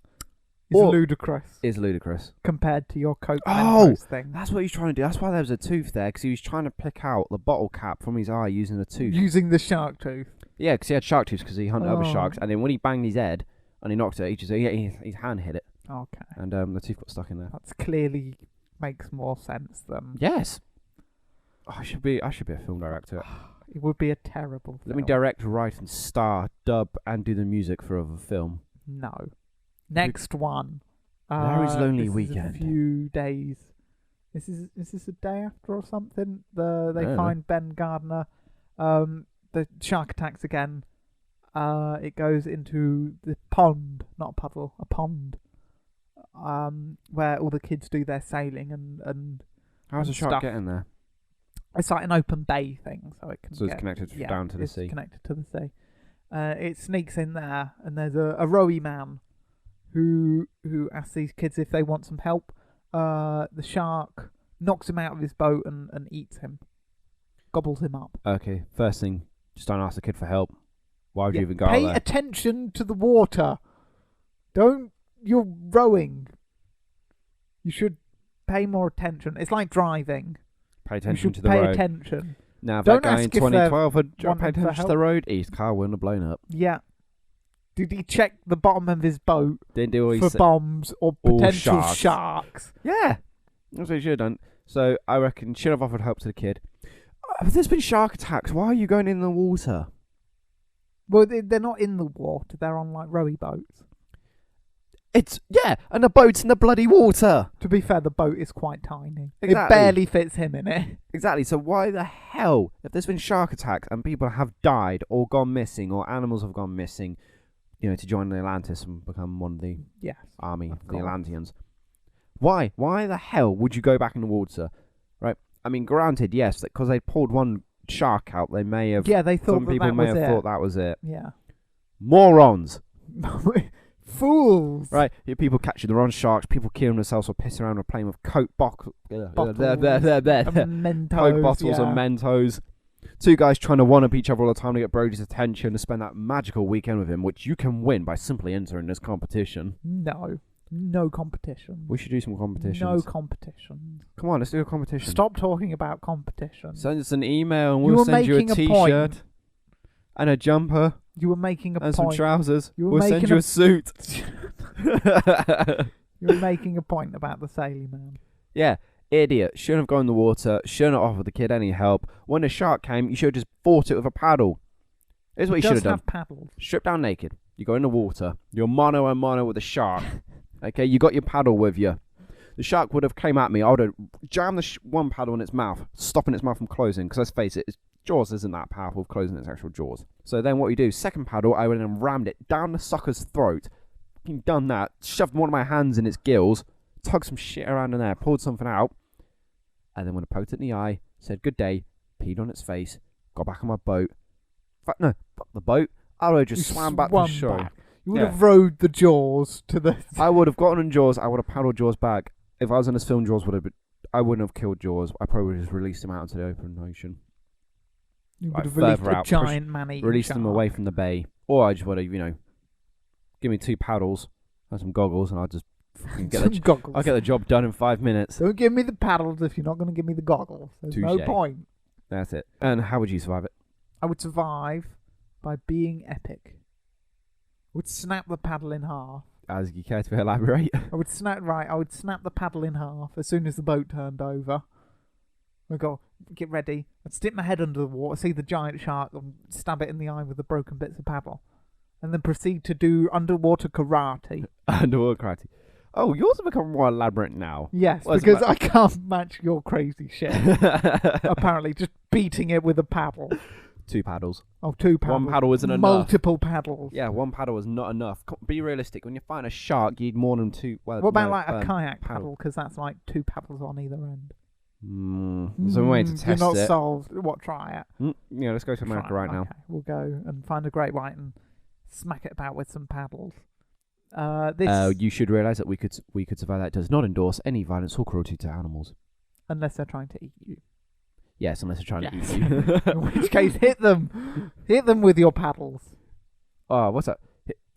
is Or- ludicrous Is ludicrous. compared to your Coke Oh, Mentos thing. That's what he's trying to do. That's why there was a tooth there, because he was trying to pick out the bottle cap from his eye using a tooth. Using the shark tooth. Yeah, because he had shark teeth because he hunted other Oh. sharks, and then when he banged his head and he knocked it, his hand hit it, Okay, and the tooth got stuck in there. that's clearly makes more sense than Yes. Oh, I should be a film director. it would be a terrible. Let me film. direct, write, and star, dub, and do the music for a film. No. Next one. Larry's Lonely this Weekend. Is a few days. Is this a day after or something? They I don't know. find Ben Gardner. The shark attacks again. It goes into the pond, not a puddle, a pond. Where all the kids do their sailing and How's the and shark stuff. getting there? it's like an open bay thing, so it can. So it's get, connected yeah, down to the it's sea. connected to the sea. It sneaks in there, and there's a rowy man who asks these kids if they want some help. The shark knocks him out of his boat and eats him, gobbles him up. Okay, first thing, just don't ask the kid for help. Why would you Yeah, even go out pay there? attention to the water. Don't. You're rowing. You should pay more attention. It's like driving. Pay You attention should to the pay road. attention. Now, if Don't that guy in ask if they're 2012 had paid wanting for attention to help. the road, his car wouldn't have blown up. Yeah. Did he check the bottom of his boat Didn't do all he for said. bombs or Or potential sharks. sharks? Yeah, that's what he should have done. So I reckon should have offered help to the kid. If there's been shark attacks, why are you going in the water? Well, they're not in the water. They're on like rowy boats. And the boat's in the bloody water. To be fair, the boat is quite tiny. It Exactly. barely fits him in it. Exactly. So why the hell, if there's been shark attacks and people have died or gone missing or animals have gone missing, to join the Atlantis and become one of the Yes. army, Of the course. Atlanteans. Why? Why the hell would you go back in the water? Right? I mean, granted, yes, because they pulled one shark out, they may have. Yeah, they thought Some people that may was have it. thought that was it. Yeah. Morons. Fools. Right? Yeah, people catching the wrong sharks, people killing themselves or pissing around or playing with Coke Bottles Coke and bottles yeah. and Mentos. Two guys trying to one-up each other all the time to get Brody's attention to spend that magical weekend with him, which you can win by simply entering this competition. No competition. We should do some competitions. No competitions. Come on, let's do a competition. Stop talking about competition. Send us an email and You we'll were send you a making a t-shirt point. and a jumper You were making a and some point. trousers. You were We'll send making you a- a suit. You were making a point about the sailing man. Yeah, idiot. Shouldn't have gone in the water. Shouldn't have offered the kid any help. When the shark came, you should have just fought it with a paddle. Here's what you should have does done. have paddles. Strip down naked. You go in the water. You're mano a mano with the shark. Okay, you got your paddle with you. The shark would have came at me. I would have jammed the one paddle in its mouth, stopping its mouth from closing. Because let's face it, its jaws isn't that powerful of closing its actual jaws. So then what you do, second paddle, I would have rammed it down the sucker's throat. Fucking done that. Shoved one of my hands in its gills. Tugged some shit around in there. Pulled something out. And then when I poked it in the eye, said good day, peed on its face, got back on my boat. Fuck the boat. I would have just You swam back to swam shore. back. You would Yeah. have rowed the jaws to the. I would have gotten on Jaws. I would have paddled Jaws back. If I was in this film, Jaws would have been. I wouldn't have killed Jaws. I probably would have just released him out into the open ocean. You Like would have released further a out, giant man-eating Released them shark. away from the bay. Or I just would have, give me 2 paddles and some goggles and I'd just Fucking get Some the goggles. I'll get the job done in 5 minutes. Don't give me the paddles if you're not going to give me the goggles. There's no Touche. point. That's it. And how would you survive it? I would survive by being epic. I would snap the paddle in half. As you care to elaborate. I would snap the paddle in half as soon as the boat turned over. I'd go, get ready. I'd stick my head under the water, see the giant shark, and stab it in the eye with the broken bits of paddle. And then proceed to do underwater karate. Underwater karate. Oh, yours have become more elaborate now. Yes, Well, because I can't match your crazy shit. Apparently, just beating it with a paddle. 2 paddles. Oh, 2 paddles. One paddle isn't enough. Multiple paddles. Yeah, 1 paddle is not enough. Be realistic. When you find a shark, you'd more than 2. Well, What about no, like a kayak paddle. paddle? Because that's like 2 paddles on either end. There's a way to test You're not it. solved. What? Try it. Yeah, let's go to America Try it. right now. Okay, we'll go and find a great white and smack it about with some paddles. This You should realise that we could survive that. It does not endorse any violence or cruelty to animals. unless they're trying to eat you. Yes, unless they're trying to Yes. eat you. In which case, hit them with your paddles. Oh, what's that?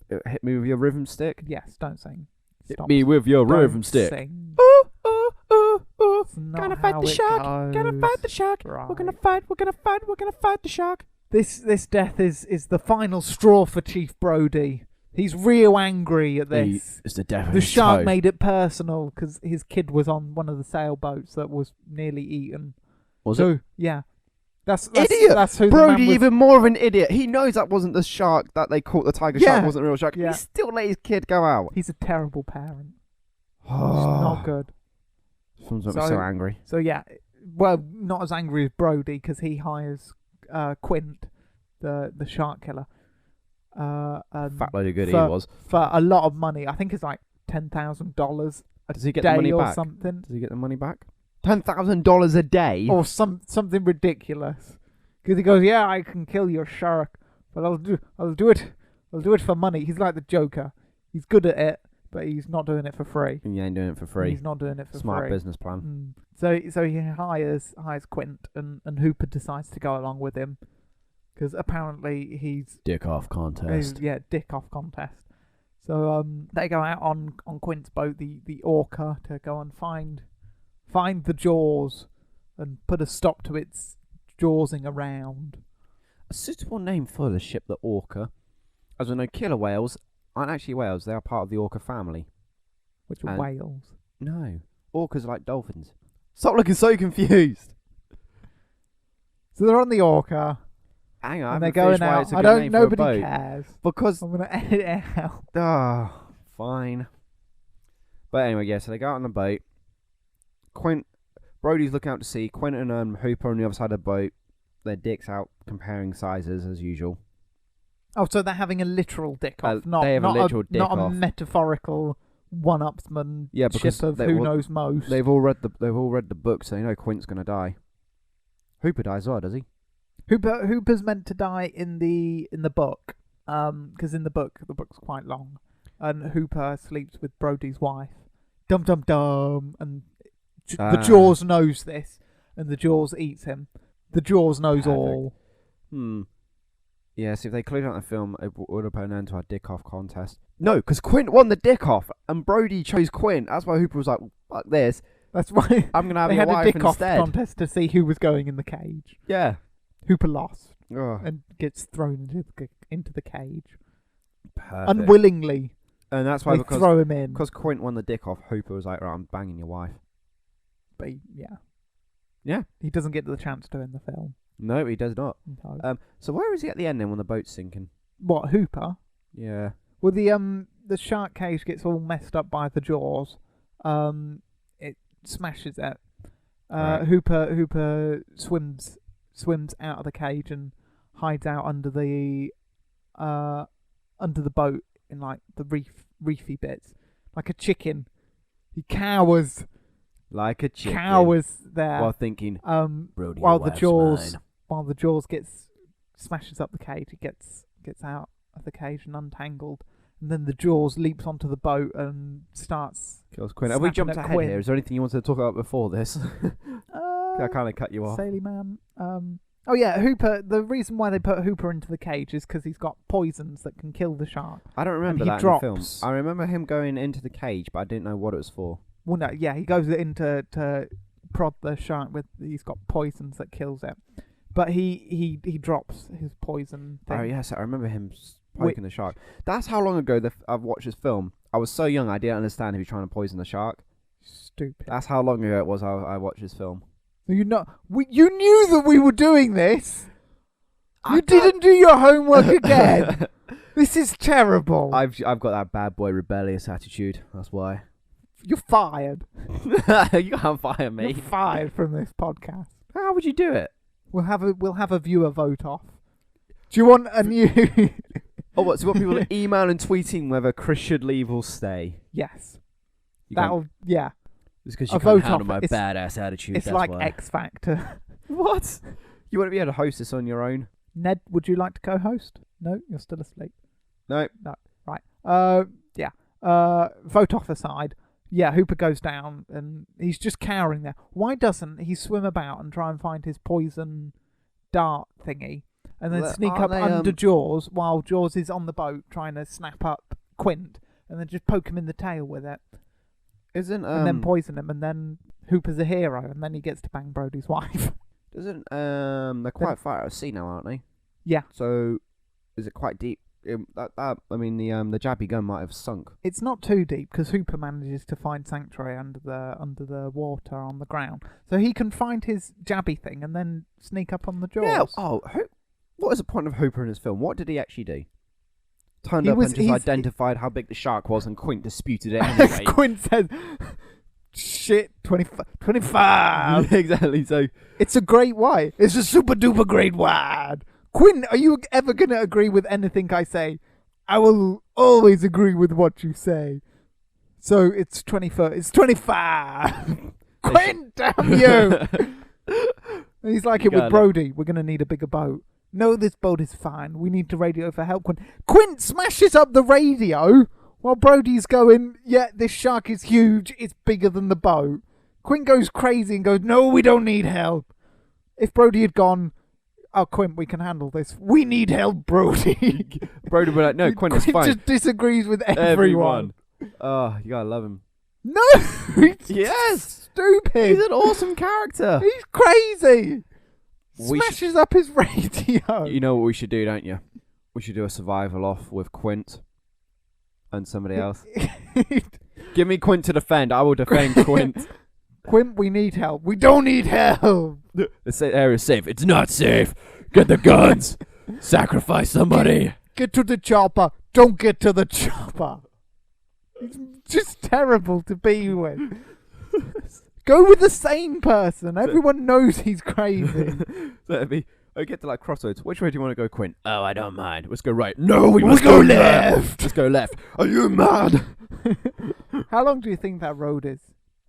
Hit me with your rhythm stick. Yes, don't sing. Hit Stop. me with your Don't rhythm stick. Sing. Ooh, ooh, ooh, ooh. It's not Gonna fight how the it shark. Gonna goes. fight the shark. We're gonna Right. fight. We're gonna fight. We're gonna fight the shark. This death is the final straw for Chief Brody. He's real angry at this. It's the death of The his shark toe. made it personal because his kid was on one of the sailboats that was nearly eaten. Was so, it? yeah. That's Idiot! That's who the Brody, man was. even more of an idiot. He knows that wasn't the shark that they caught. The tiger Yeah. shark wasn't a real shark. Yeah. He still let his kid go out. He's a terrible parent. It's not good. Sometimes I'm so angry. So yeah, well, not as angry as Brody because he hires Quint, the shark killer, Fat load of good he for- was. for a lot of money. I think it's like $10,000 a Does he get day the money or back? something, Does he get the money back? $10,000 a day. or something ridiculous. Because he goes, yeah, I can kill your shark, but I'll do it for money. He's like the Joker. He's good at it, but he's not doing it for free. You ain't doing it for free. He's not doing it for Smart free. business plan. So he hires Quint, and Hooper decides to go along with him because apparently he's Dick off contest. dick off contest. So they go out on Quint's boat, the Orca, to go and find the Jaws and put a stop to its jawsing around. A suitable name for the ship, the Orca. As we know, killer whales aren't actually whales. They are part of the orca family. Which are And- whales. No. Orcas are like dolphins. Stop looking so confused. So they're on the Orca Hang on, and I they're haven't finished going why out. it's a good name for a Nobody boat. cares. Because I'm gonna edit it out. fine. But anyway, yeah, so they go out on the boat. Brody's looking out to sea. Quint and Hooper on the other side of the boat. Their dicks out, comparing sizes as usual. Oh, so they're having a literal dick off, they have a literal dick not off. a metaphorical one-upsman Yeah, because ship of they who will- knows most. They've all read the book, so they know Quint's gonna die. Hooper dies as well, does he? Hooper's meant to die in the book, because in the book's quite long, and Hooper sleeps with Brody's wife. Dum dum dum, and the Jaws knows this, and the Jaws eats him. The Jaws knows Perfect. all. Yeah, see, if they clued out the film, it would have put an end to our dick off contest. No, because Quint won the dick off, and Brody chose Quint. That's why Hooper was like, fuck this. That's why I'm going to have they your had a wife dick off instead. contest to see who was going in the cage. Yeah. Hooper lost Ugh, and gets thrown into the cage perfect. unwillingly. And that's why, They because throw him in. Quint won the dick off, Hooper was like, right, I'm banging your wife. But Yeah. he doesn't get the chance to in the film. No, he does not. No. So where is he at the end then when the boat's sinking? What, Hooper? Yeah. Well, the shark cage gets all messed up by the Jaws. It smashes it. Right. Hooper swims out of the cage and hides out under the boat in like the reefy bits, like a chicken. He cowers Like a chicken. there. While thinking, Brody, while your the wife's Jaws mine. while the Jaws smashes up the cage, it gets out of the cage and untangled, and then the Jaws leaps onto the boat and starts. Kills Quint. Have we snapping jumped at ahead Quint. here? Is there anything you wanted to talk about before this? I kind of cut you off. Sailor Man. Oh yeah, Hooper. The reason why they put Hooper into the cage is because he's got poisons that can kill the shark. I don't remember he that drops. in the film. I remember him going into the cage, but I didn't know what it was for. Well, no, yeah, he goes in to prod the shark with. He's got poisons that kills it, but he drops his poison thing. Oh yes, I remember him poking the shark. That's how long ago I've watched this film. I was so young I didn't understand he was trying to poison the shark. Stupid. That's how long ago it was I watched this film. You knew that we were doing this. You didn't do your homework again. This is terrible. I've got that bad boy rebellious attitude. That's why. You're fired. You can't fire me. You're fired from this podcast. How would you do it? We'll have a viewer vote off. Do you want a new? Oh, what? So you want people to email and tweeting whether Chris should leave or stay? Yes. Yeah. It's because you A can't vote handle off. my badass attitude. It's that's like why. X Factor. What? You want to be able to host this on your own? Ned, would you like to co-host? No, you're still asleep. No. Right. Yeah. Vote off aside. Yeah, Hooper goes down and he's just cowering there. Why doesn't he swim about and try and find his poison dart thingy and then sneak up under Jaws while Jaws is on the boat trying to snap up Quint and then just poke him in the tail with it? And then poison him, and then Hooper's a hero, and then he gets to bang Brody's wife. They're quite far out of sea now, aren't they? Yeah. So, is it quite deep? The jabby gun might have sunk. It's not too deep because Hooper manages to find sanctuary under the water on the ground, so he can find his jabby thing and then sneak up on the Jaws. Yeah. Oh, what was the point of Hooper in this film? What did he actually do? Turned up and just identified how big the shark was, and Quint disputed it anyway. Quint says, "Shit, 25." Exactly. So it's a great white. It's a super duper great white. Quint, are you ever gonna agree with anything I say? I will always agree with what you say. So it's 25. It's 25. Quint, damn you! And he's like it with Brody. We're gonna need a bigger boat. No, this boat is fine. We need to radio for help. Quint smashes up the radio while Brody's going, yeah, this shark is huge. It's bigger than the boat. Quint goes crazy and goes, no, we don't need help. If Brody had gone, oh, Quint, we can handle this. We need help, Brody. Brody would be like, no, Quint is fine. Just disagrees with everyone. Oh, you gotta love him. No! Yes! Stupid. He's an awesome character. He's crazy. Smashes up his radio. You know what we should do, don't you? We should do a survival off with Quint and somebody else. Give me Quint to defend. I will defend Quint. Quint, we need help. We don't need help. The area is safe. It's not safe. Get the guns. Sacrifice somebody. Get to the chopper. Don't get to the chopper. It's just terrible to be with. Go with the sane person. Everyone knows he's crazy. So it'd be, I get to like crossroads. Which way do you want to go, Quint? Oh, I don't mind. Let's go right. No, we must go left. Let's go left. Are you mad? How long do you think that road is?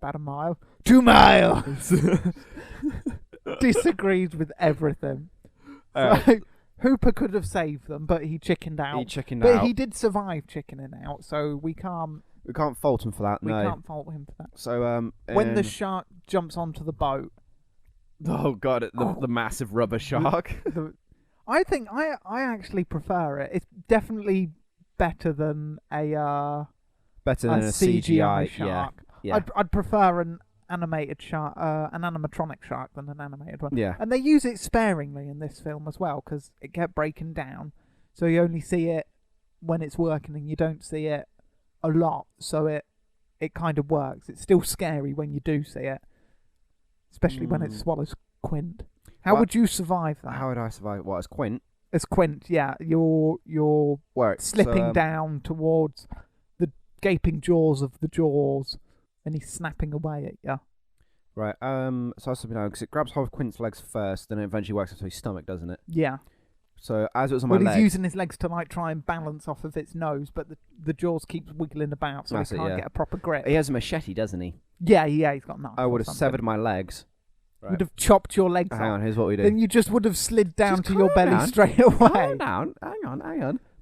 About a mile? 2 miles. Disagrees with everything. So, Hooper could have saved them, but he chickened out. But he did survive chickening out, so we can't fault him for that. We can't fault him for that. So when the shark jumps onto the boat. Oh god, the massive rubber shark. I think I actually prefer it. It's definitely better than a CGI shark. Yeah. I'd prefer an animated shark, an animatronic shark than an animated one. Yeah. And they use it sparingly in this film as well because it kept breaking down, so you only see it when it's working and you don't see it a lot. So it kind of works. It's still scary when you do see it, especially when it swallows Quint. How would you survive that? How would I survive? What, as Quint? As Quint, yeah. You're slipping down towards the gaping jaws of the Jaws, and he's snapping away at you. Right. So I was something because it grabs hold of Quint's legs first, then it eventually works into his stomach, doesn't it? Yeah. So as it was on my legs, he's using his legs to like try and balance off of its nose, but the jaws keeps wiggling about, so he can't get a proper grip. He has a machete, doesn't he? Yeah, he's got a knife. I would have severed my legs. Right. Would have chopped your legs off. Hang on, here's what we do. Then you just would have slid down to your belly straight away. Hang on.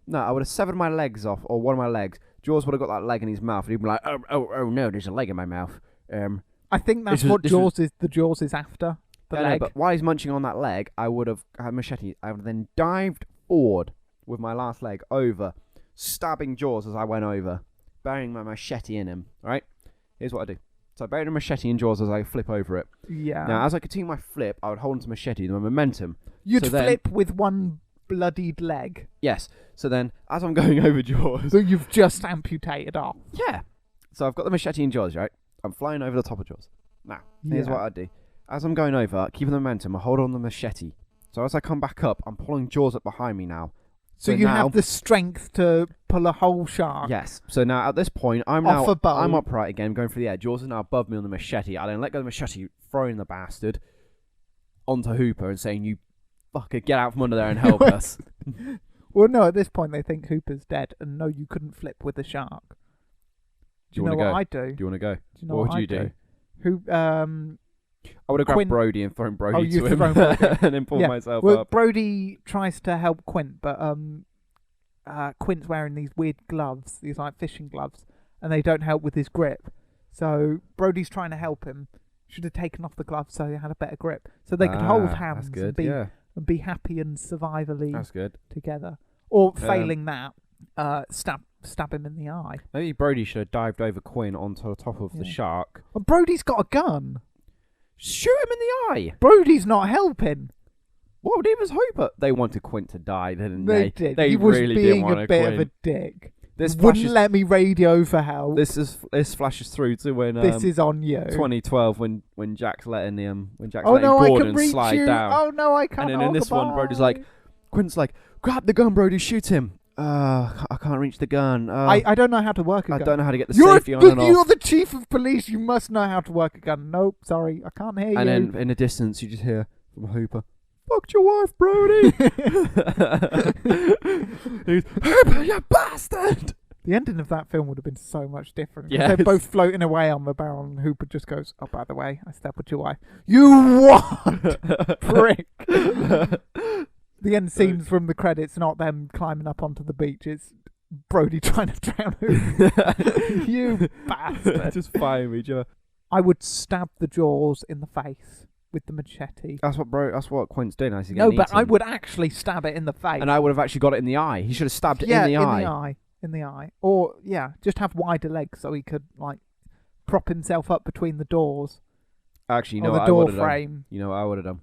No, I would have severed my legs off, or one of my legs. Jaws would have got that leg in his mouth, and he'd be like, oh no, there's a leg in my mouth. I think that's what the Jaws is after. the I know, leg. but while he's munching on that leg, I would have had a machete. I would have then dived forward with my last leg over, stabbing Jaws as I went over, burying my machete in him. Right? Here's what I do. So I buried a machete in Jaws as I flip over it. Yeah. Now, as I continue my flip, I would hold onto machete, the momentum. You'd so then- flip with one bloodied leg Yes. So then, as I'm going over Jaws... that you've just amputated off. Yeah. So I've got the machete in Jaws, right? I'm flying over the top of Jaws. Now, here's Yeah. what I do. As I'm going over, keeping the momentum, I hold on the machete. So as I come back up, I'm pulling Jaws up behind me now. So you now, have the strength to pull a whole shark. Yes. So now at this point, I'm Off a boat. I'm upright again, going for the air. Jaws is now above me on the machete. I then let go of the machete, throwing the bastard onto Hooper and saying, "You fucker, get out from under there and help us." Well, no, at this point they think Hooper's dead, and no, you couldn't flip with a shark. Do you know wanna what go? I do? Do you want to go? Do you know what what would you I do? Who? I would have grabbed Quint- Brody and thrown Brody you've to him thrown Brody. and then pulled Yeah. myself Well, up. Brody tries to help Quint, but Quint's wearing these weird gloves, these like fishing gloves, and they don't help with his grip. So Brody's trying to help him. Should have taken off the gloves so he had a better grip, so they could hold hands That's good. and be happy and survivally That's good. together. Or failing that, stab him in the eye. Maybe Brody should have dived over Quinn onto the top of the Yeah. shark. Well, Brody's got a gun. Shoot him in the eye. Brody's not helping. What it was Hooper? They wanted Quint to die, didn't They they? did. They He was really being didn't want a bit of Quint. a dick. This Wouldn't flashes. let me radio for help. This flashes through to when This is on you. 2012 when Jack's letting Oh no, I Gordon can reach slide you. down. Oh no, I can't. And then in Oh, this one, goodbye. Brody's like, Quint's like, grab the gun, Brody, shoot him. I can't reach the gun. I don't know how to work a I gun. don't know how to get the You're safety on and you're off. the chief of police. You must know how to work a gun. Nope, sorry, I can't hear you. And then in the distance, you just hear from Hooper, "Fucked your wife, Brody." He's, "Hooper, you bastard!" The ending of that film would have been so much different. 'Cause Yes. They're both floating away on the barrel, and Hooper just goes, "Oh, by the way, I slept with your wife." You what, prick? The end scenes from the credits, not them climbing up onto the beach. It's Brody trying to drown Hooper. You bastard! Just firing each other. I would stab the Jaws in the face with the machete. That's what Quint's doing. As he's No, getting but I eaten. would actually stab it in the face. And I would have actually got it in the eye. He should have stabbed it yeah, in the eye. in the eye, or just have wider legs so he could like prop himself up between the doors Actually, you or know the what I door would have done? frame. You know what I would have done?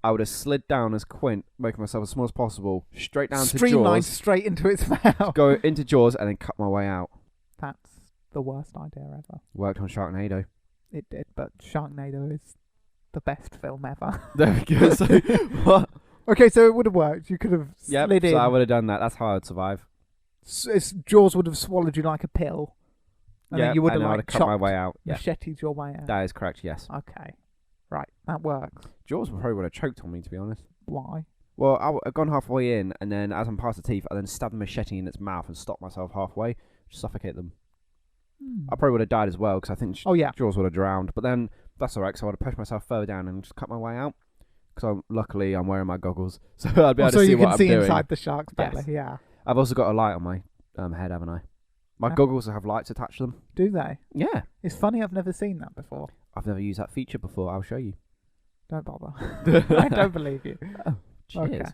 I would have slid down as Quint, making myself as small as possible, straight down to Streamlined Jaws, straight into its mouth. go into Jaws, and then cut my way out. That's the worst idea ever. Worked on Sharknado. It did, but Sharknado is the best film ever. There we go. So, what? Okay, so it would have worked. You could have Yep, slid in. so I would have done that. That's how I'd survive. Jaws would have swallowed you like a pill. And Yeah, then you would and have I would like have cut my chopped, way out. Yeah, macheted your way out. that is correct. Yes, Okay. Right, that works. Jaws probably would have choked on me, to be honest. Why? Well, I've gone halfway in, and then as I'm past the teeth, I then stabbed the machete in its mouth and stopped myself halfway, to suffocate them. I probably would have died as well, because I think Oh, yeah. Jaws would have drowned. But then that's alright, because I would have pushed myself further down and just cut my way out. Because luckily I'm wearing my goggles, so I'd be able So to see you what can I'm see doing. inside the shark's belly, Yes. yeah. I've also got a light on my head, haven't I? My Yeah. goggles have lights attached to them. Do they? Yeah, It's funny, I've never seen that before. I've never used that feature before. I'll show you. Don't bother. I don't believe you. Cheers. Okay.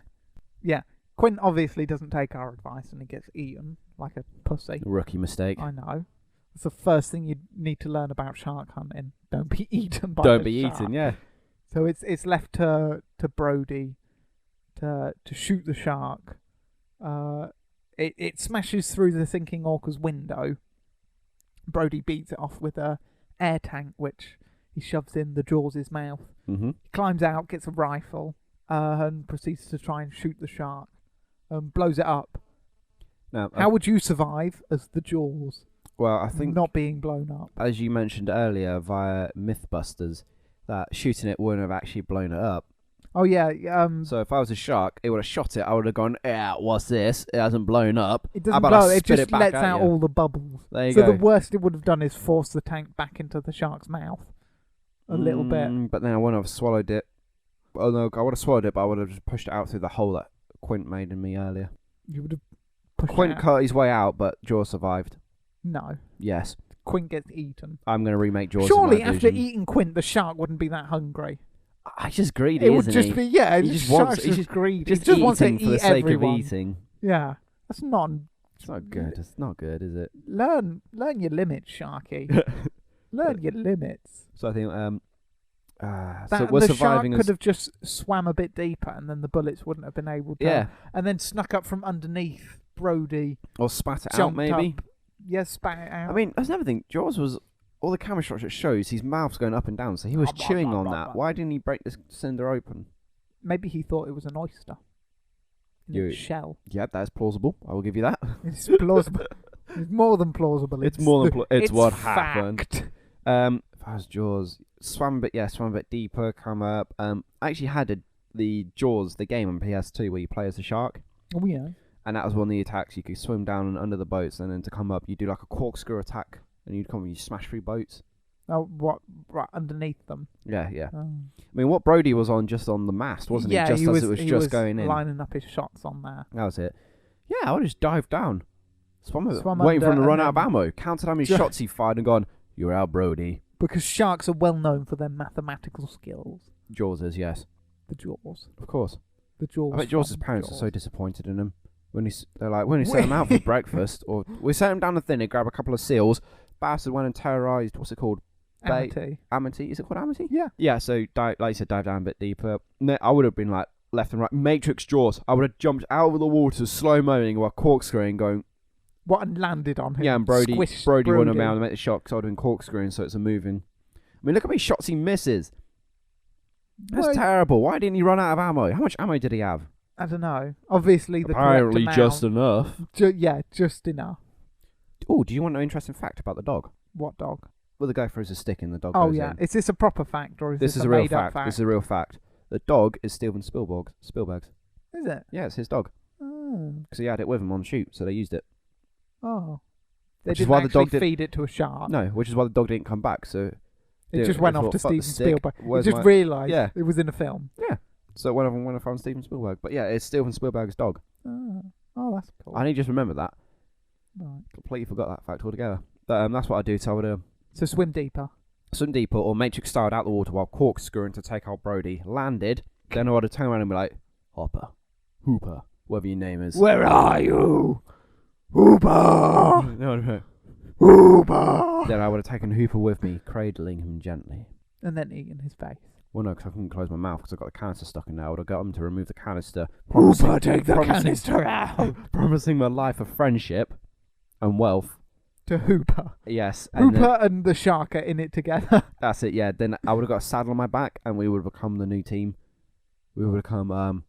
Yeah. Quint obviously doesn't take our advice and he gets eaten like a pussy. Rookie mistake. I know. It's the first thing you need to learn about shark hunting. Don't be eaten by Don't the be shark. eaten. Yeah. So it's left to Brody to shoot the shark. It smashes through the sinking orca's window. Brody beats it off with a air tank, which he shoves in the Jaws' mouth. Mm-hmm. He climbs out, gets a rifle, and proceeds to try and shoot the shark. Blows it up. Now, How would you survive as the Jaws, well, I think not being blown up? as you mentioned earlier via Mythbusters, that shooting it wouldn't have actually blown it up. Oh yeah, So if I was a shark, it would have shot it. I would have gone, "Yeah, what's this? It hasn't blown up." it How doesn't about I blow. It spit just back lets at out you? all the bubbles. There you So go. the worst it would have done is force the tank back into the shark's mouth a little bit. But then I wouldn't have swallowed it. Oh no, I would have swallowed it, but I would have just pushed it out through the hole that Quint made in me earlier. You would have pushed Quint it out. cut his way out, but Jaws survived. No, Yes, Quint gets eaten. I'm going to remake Jaws. Surely in my after vision. eating Quint, the shark wouldn't be that hungry. He's just greedy, It would isn't just he? be yeah. He He just just wants- wants he's just greedy. Just he just wants to eating eat for the sake everyone. of eating. Yeah, that's not. It's not good. It's not good, is it? Learn your limits, Sharky. Learn your limits. So I think That, so we're the shark surviving could as have just swam a bit deeper, and then the bullets wouldn't have been able to. yeah, And then snuck up from underneath Brody. or spat it out Jumped maybe. up. Yes, spat it out. I mean, that's another thing. Jaws was all the camera shots it shows. His mouth's going up and down, so he was chewing on that. Why didn't he break the cylinder open? maybe he thought it was an oyster in You- its shell. Yeah, that's plausible. I will give you that. It's plausible. It's more than plausible. It's more than it's what fact. happened. If I was Jaws, swam a bit deeper, come up. I actually had the Jaws, the game on PS2 where you play as a shark, Oh yeah. and that was one of the attacks. You could swim down and under the boats, and then to come up, you do like a corkscrew attack, and you'd come and you smash through boats. Oh, what? Right underneath them. Yeah, yeah. Oh. I mean, what Brody was on just on the mast, wasn't Yeah, he? Just he as was, it was he just was going in. lining up his shots on there. That was it. Yeah, I would just dive down. Swam under waiting for him to run and out of then- ammo. Counted how many Ju- shots he fired and gone, "You're out, Brody." Because sharks are well known for their mathematical skills. Jaws is, yes. The Jaws. Of course. The Jaws. I bet Jaws' from parents are Jaws. so disappointed in him. They're like, when he set him out for breakfast, or we set him down the thing, he grabbed a couple of seals, bastard went and terrorised, what's it called? Amity. Amity? Is it called Amity? Yeah. Yeah, so like you said, dive down a bit deeper. I would have been like left and right. Matrix Jaws. I would have jumped out of the water, slow-moing while corkscrewing, going, What, and landed on him. yeah, and Brody Squished wouldn't have Brody. been able to make the shot because I would have been corkscrewing, so it's a moving. I mean, look how many shots he misses. That's Well, terrible. Why didn't he run out of ammo? How much ammo did he have? I don't know. Obviously, the Apparently correct just amount. enough. Yeah, just enough. Oh, do you want an interesting fact about the dog? What dog? Well, the guy throws a stick in, the dog Oh goes yeah. in. Is this a proper fact or is This is a a real made-up fact. This is a real fact. The dog is Steven Spielberg's. Is it? Yeah, it's his dog. Oh. Because he had it with him on shoot, so they used it. Oh. They Which is didn't why the actually dog did- feed it to a shark. No, which is why the dog didn't come back, so... It just went off to "Fuck the Steven stick, Spielberg. He where's just my-" realised Yeah. it was in a film. So it went off on Steven Spielberg. But yeah, it's Steven Spielberg's dog. Oh, that's cool. I only just remembered that. Right. Completely forgot that fact altogether. But that's what I do, so I would So swim deeper. swim deeper or Matrix styled out the water while corkscrewing to take out Brody. Landed, then I would have turned around and be like, Hopper, Hooper, whatever your name is. Where are you? Hooper! No. Hooper! Then I would have taken Hooper with me, cradling him gently. And then eating his face. Well, no, because I couldn't close my mouth because I got the canister stuck in there. I would have got him to remove the canister. Hooper, take the promising- canister out! Promising my life of friendship and wealth. To Hooper. Yes. And then, Hooper and the shark are in it together. that's it, yeah. Then I would have got a saddle on my back and we would have become the new team. We would have become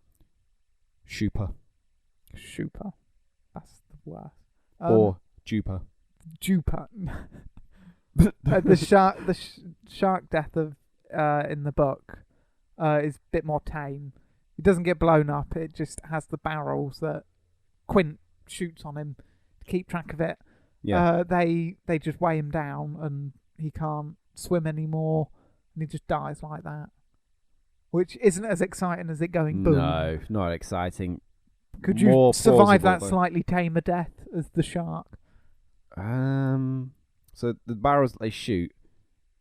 Shooper Shooper. That's the worst. or Juper. Juper. The shark death of in the book is a bit more tame. He doesn't get blown up. It just has the barrels that Quint shoots on him to keep track of it. Yeah. They just weigh him down and he can't swim anymore and he just dies like that. Which isn't as exciting as it going boom. No, not exciting. Could you More survive plausible, that though. slightly tamer death as the shark? So the barrels that they shoot.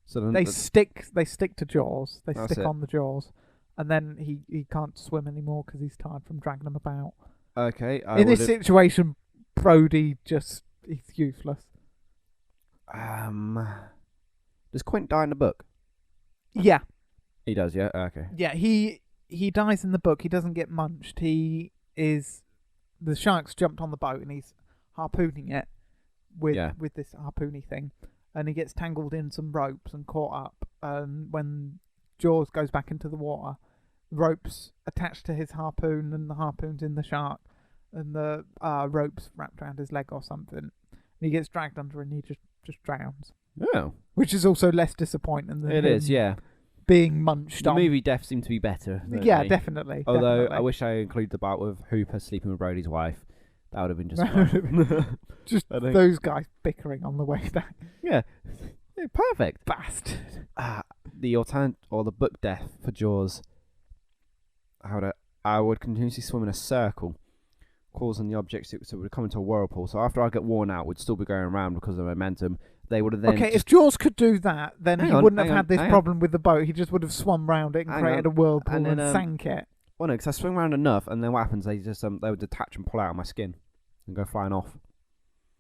So then They stick to Jaws. They That's stick it. on the Jaws, and then he can't swim anymore because he's tired from dragging them about. okay. In this situation, Brody he's useless. Does Quint die in the book? Yeah, He does, yeah. Okay. yeah. He dies in the book. He doesn't get munched. The shark's jumped on the boat and he's harpooning it with this harpoony thing, and he gets tangled in some ropes and caught up. And when Jaws goes back into the water, the ropes attached to his harpoon and the harpoon's in the shark, and the ropes wrapped around his leg or something. And he gets dragged under and he just drowns, Oh, which is also less disappointing than it him is, yeah. being munched The on. movie deaths seem to be better. don't Yeah, they? definitely. Although definitely. I wish I included the part with Hooper sleeping with Brody's wife. That would have been just That would have fun. just I think- those guys bickering on the way back. Yeah, perfect. Bastard. The alternate or the book death for Jaws. I would continuously swim in a circle, causing the objects so it would come into a whirlpool. So after I get worn out, we'd still be going around because of the momentum. they would have then. Okay, if just, Jaws could do that, then Hang he on, wouldn't hang have on, had this hang on. problem with the boat. He just would have swum round it and Hang created on. a whirlpool And and, then, sank it. well, no, because I swing around enough, and then what happens? They just they would detach and pull out of my skin and go flying off.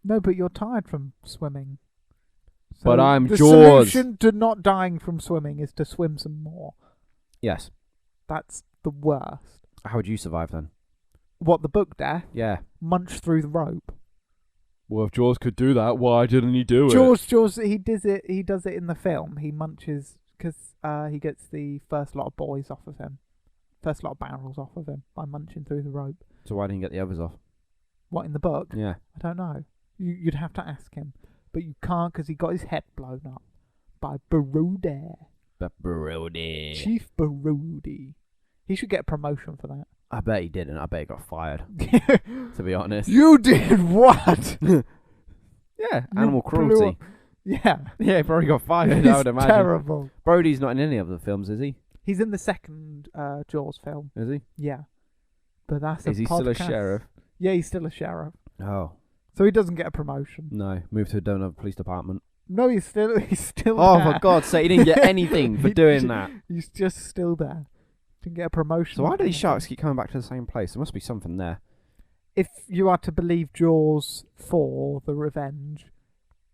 No, but you're tired from swimming. But I'm the Jaws. solution to not dying from swimming is to swim some more. Yes. That's the worst. How would you survive then? What, the book death? Yeah. Munch through the rope. Well, if Jaws could do that, why didn't he do Jaws, he does it in the film. He munches because he gets the first lot of boys off of him. First lot of barrels off of him by munching through the rope. So why didn't he get the others off? What, in the book? Yeah. I don't know. You'd have to ask him. But you can't because he got his head blown up by Barudi. Barudi. Chief Barudi. He should get a promotion for that. I bet he didn't. I bet he got fired, to be honest. You did what? Yeah, animal blew cruelty. up- Yeah. Yeah, he probably got fired, I It's would imagine. terrible. Brody's not in any of the films, is he? He's in the second Jaws film. Is he? Yeah. But that's Is a he still a podcast. sheriff? Yeah, he's still a sheriff. Oh, So he doesn't get a promotion. no. Moved to another police department. No, he's still Oh, there. for God's sake, he didn't get anything for He- doing that. He's just still there. Didn't get a promotion. So why or do these anything. sharks keep coming back to the same place? There must be something there. If you are to believe Jaws 4, The Revenge,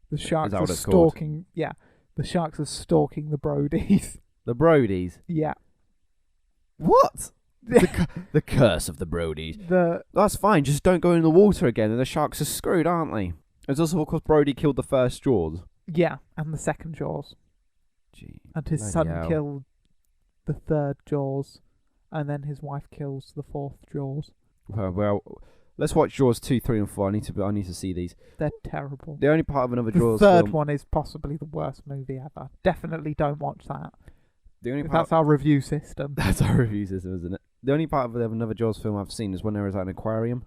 the sharks that are what it's called? stalking. Yeah, the sharks are stalking the Brodies. The Brodies. Yeah. What? The curse of the Brodies. The That's fine, just don't go in the water again and the sharks are screwed, aren't they? It's also because Brody killed the first Jaws. yeah, and the second Jaws, Gee. and his Bloody son hell. killed the third Jaws, and then his wife kills the fourth Jaws. Well, let's watch Jaws 2, 3 and 4. I need to see these. They're terrible. The only part of another The Jaws third film... one is possibly the worst movie ever. Definitely don't watch that. The only 'Cause part... that's our review system. That's our review system, isn't it? The only part of another Jaws film I've seen is when there was an aquarium.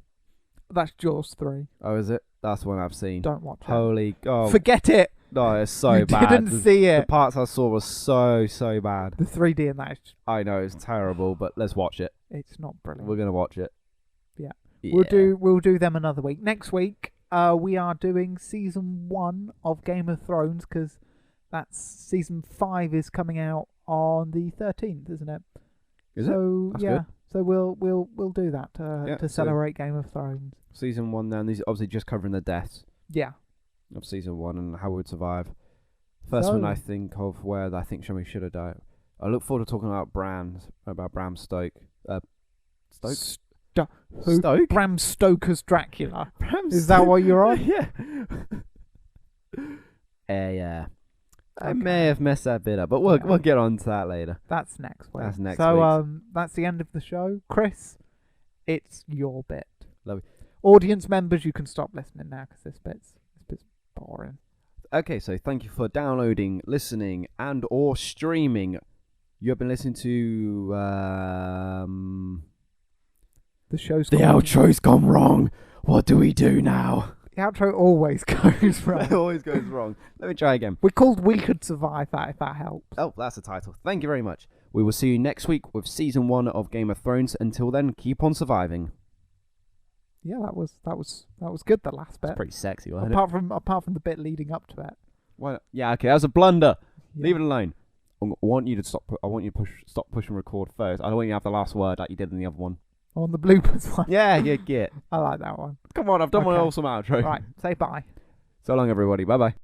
That's Jaws 3. Oh, is it? That's the one I've seen. Don't watch it. Holy... Oh, Forget it. no, it's so you bad. didn't see The it. parts I saw were so bad. The 3D in that is I know, it's terrible, but let's watch it. it's not brilliant. We're going to watch it. Yeah. Yeah. We'll do them another week. Next week, we are doing season 1 of Game of Thrones because that's season 5 is coming out on the 13th, isn't it? Is it? so That's yeah, good. so we'll do that Yeah, to so- celebrate Game of Thrones. Season 1 now, and these are obviously just covering the deaths Yeah. of season 1 and how we would survive. First one So- I think of where I think Shami should have died. I look forward to talking about Bram Stoke. Stoke? Who? Stoke? Bram Stoker's Dracula. Bram Is that what you're on? Yeah. Yeah. I Okay. may have messed that bit up, but we'll Yeah. get on to that later. That's next week. That's next So week's. that's the end of the show. Chris, it's your bit. Lovely. Audience members, you can stop listening now because this bit's boring. Okay, so thank you for downloading, listening, and or streaming. You have been listening to The show's the called- outro's gone wrong. What do we do now? The outro always goes It wrong. always goes wrong. Let me try again. We're called We Could Survive That, if that helps. Oh, that's the title. Thank you very much. We will see you next week with season 1 of Game of Thrones. Until then, keep on surviving. Yeah, that was good. The last It's bit. pretty sexy, wasn't it? Apart from the bit leading up to it. Why not? Yeah, okay, that was a blunder. Yeah. Leave it alone. I want you to stop. I want you to stop push and record first. I don't want you to have the last word like you did in the other one. On the bloopers one. Yeah, yeah, get. I like that one. Come on, I've done my Okay. awesome outro. Right, say bye. So long, everybody. Bye bye.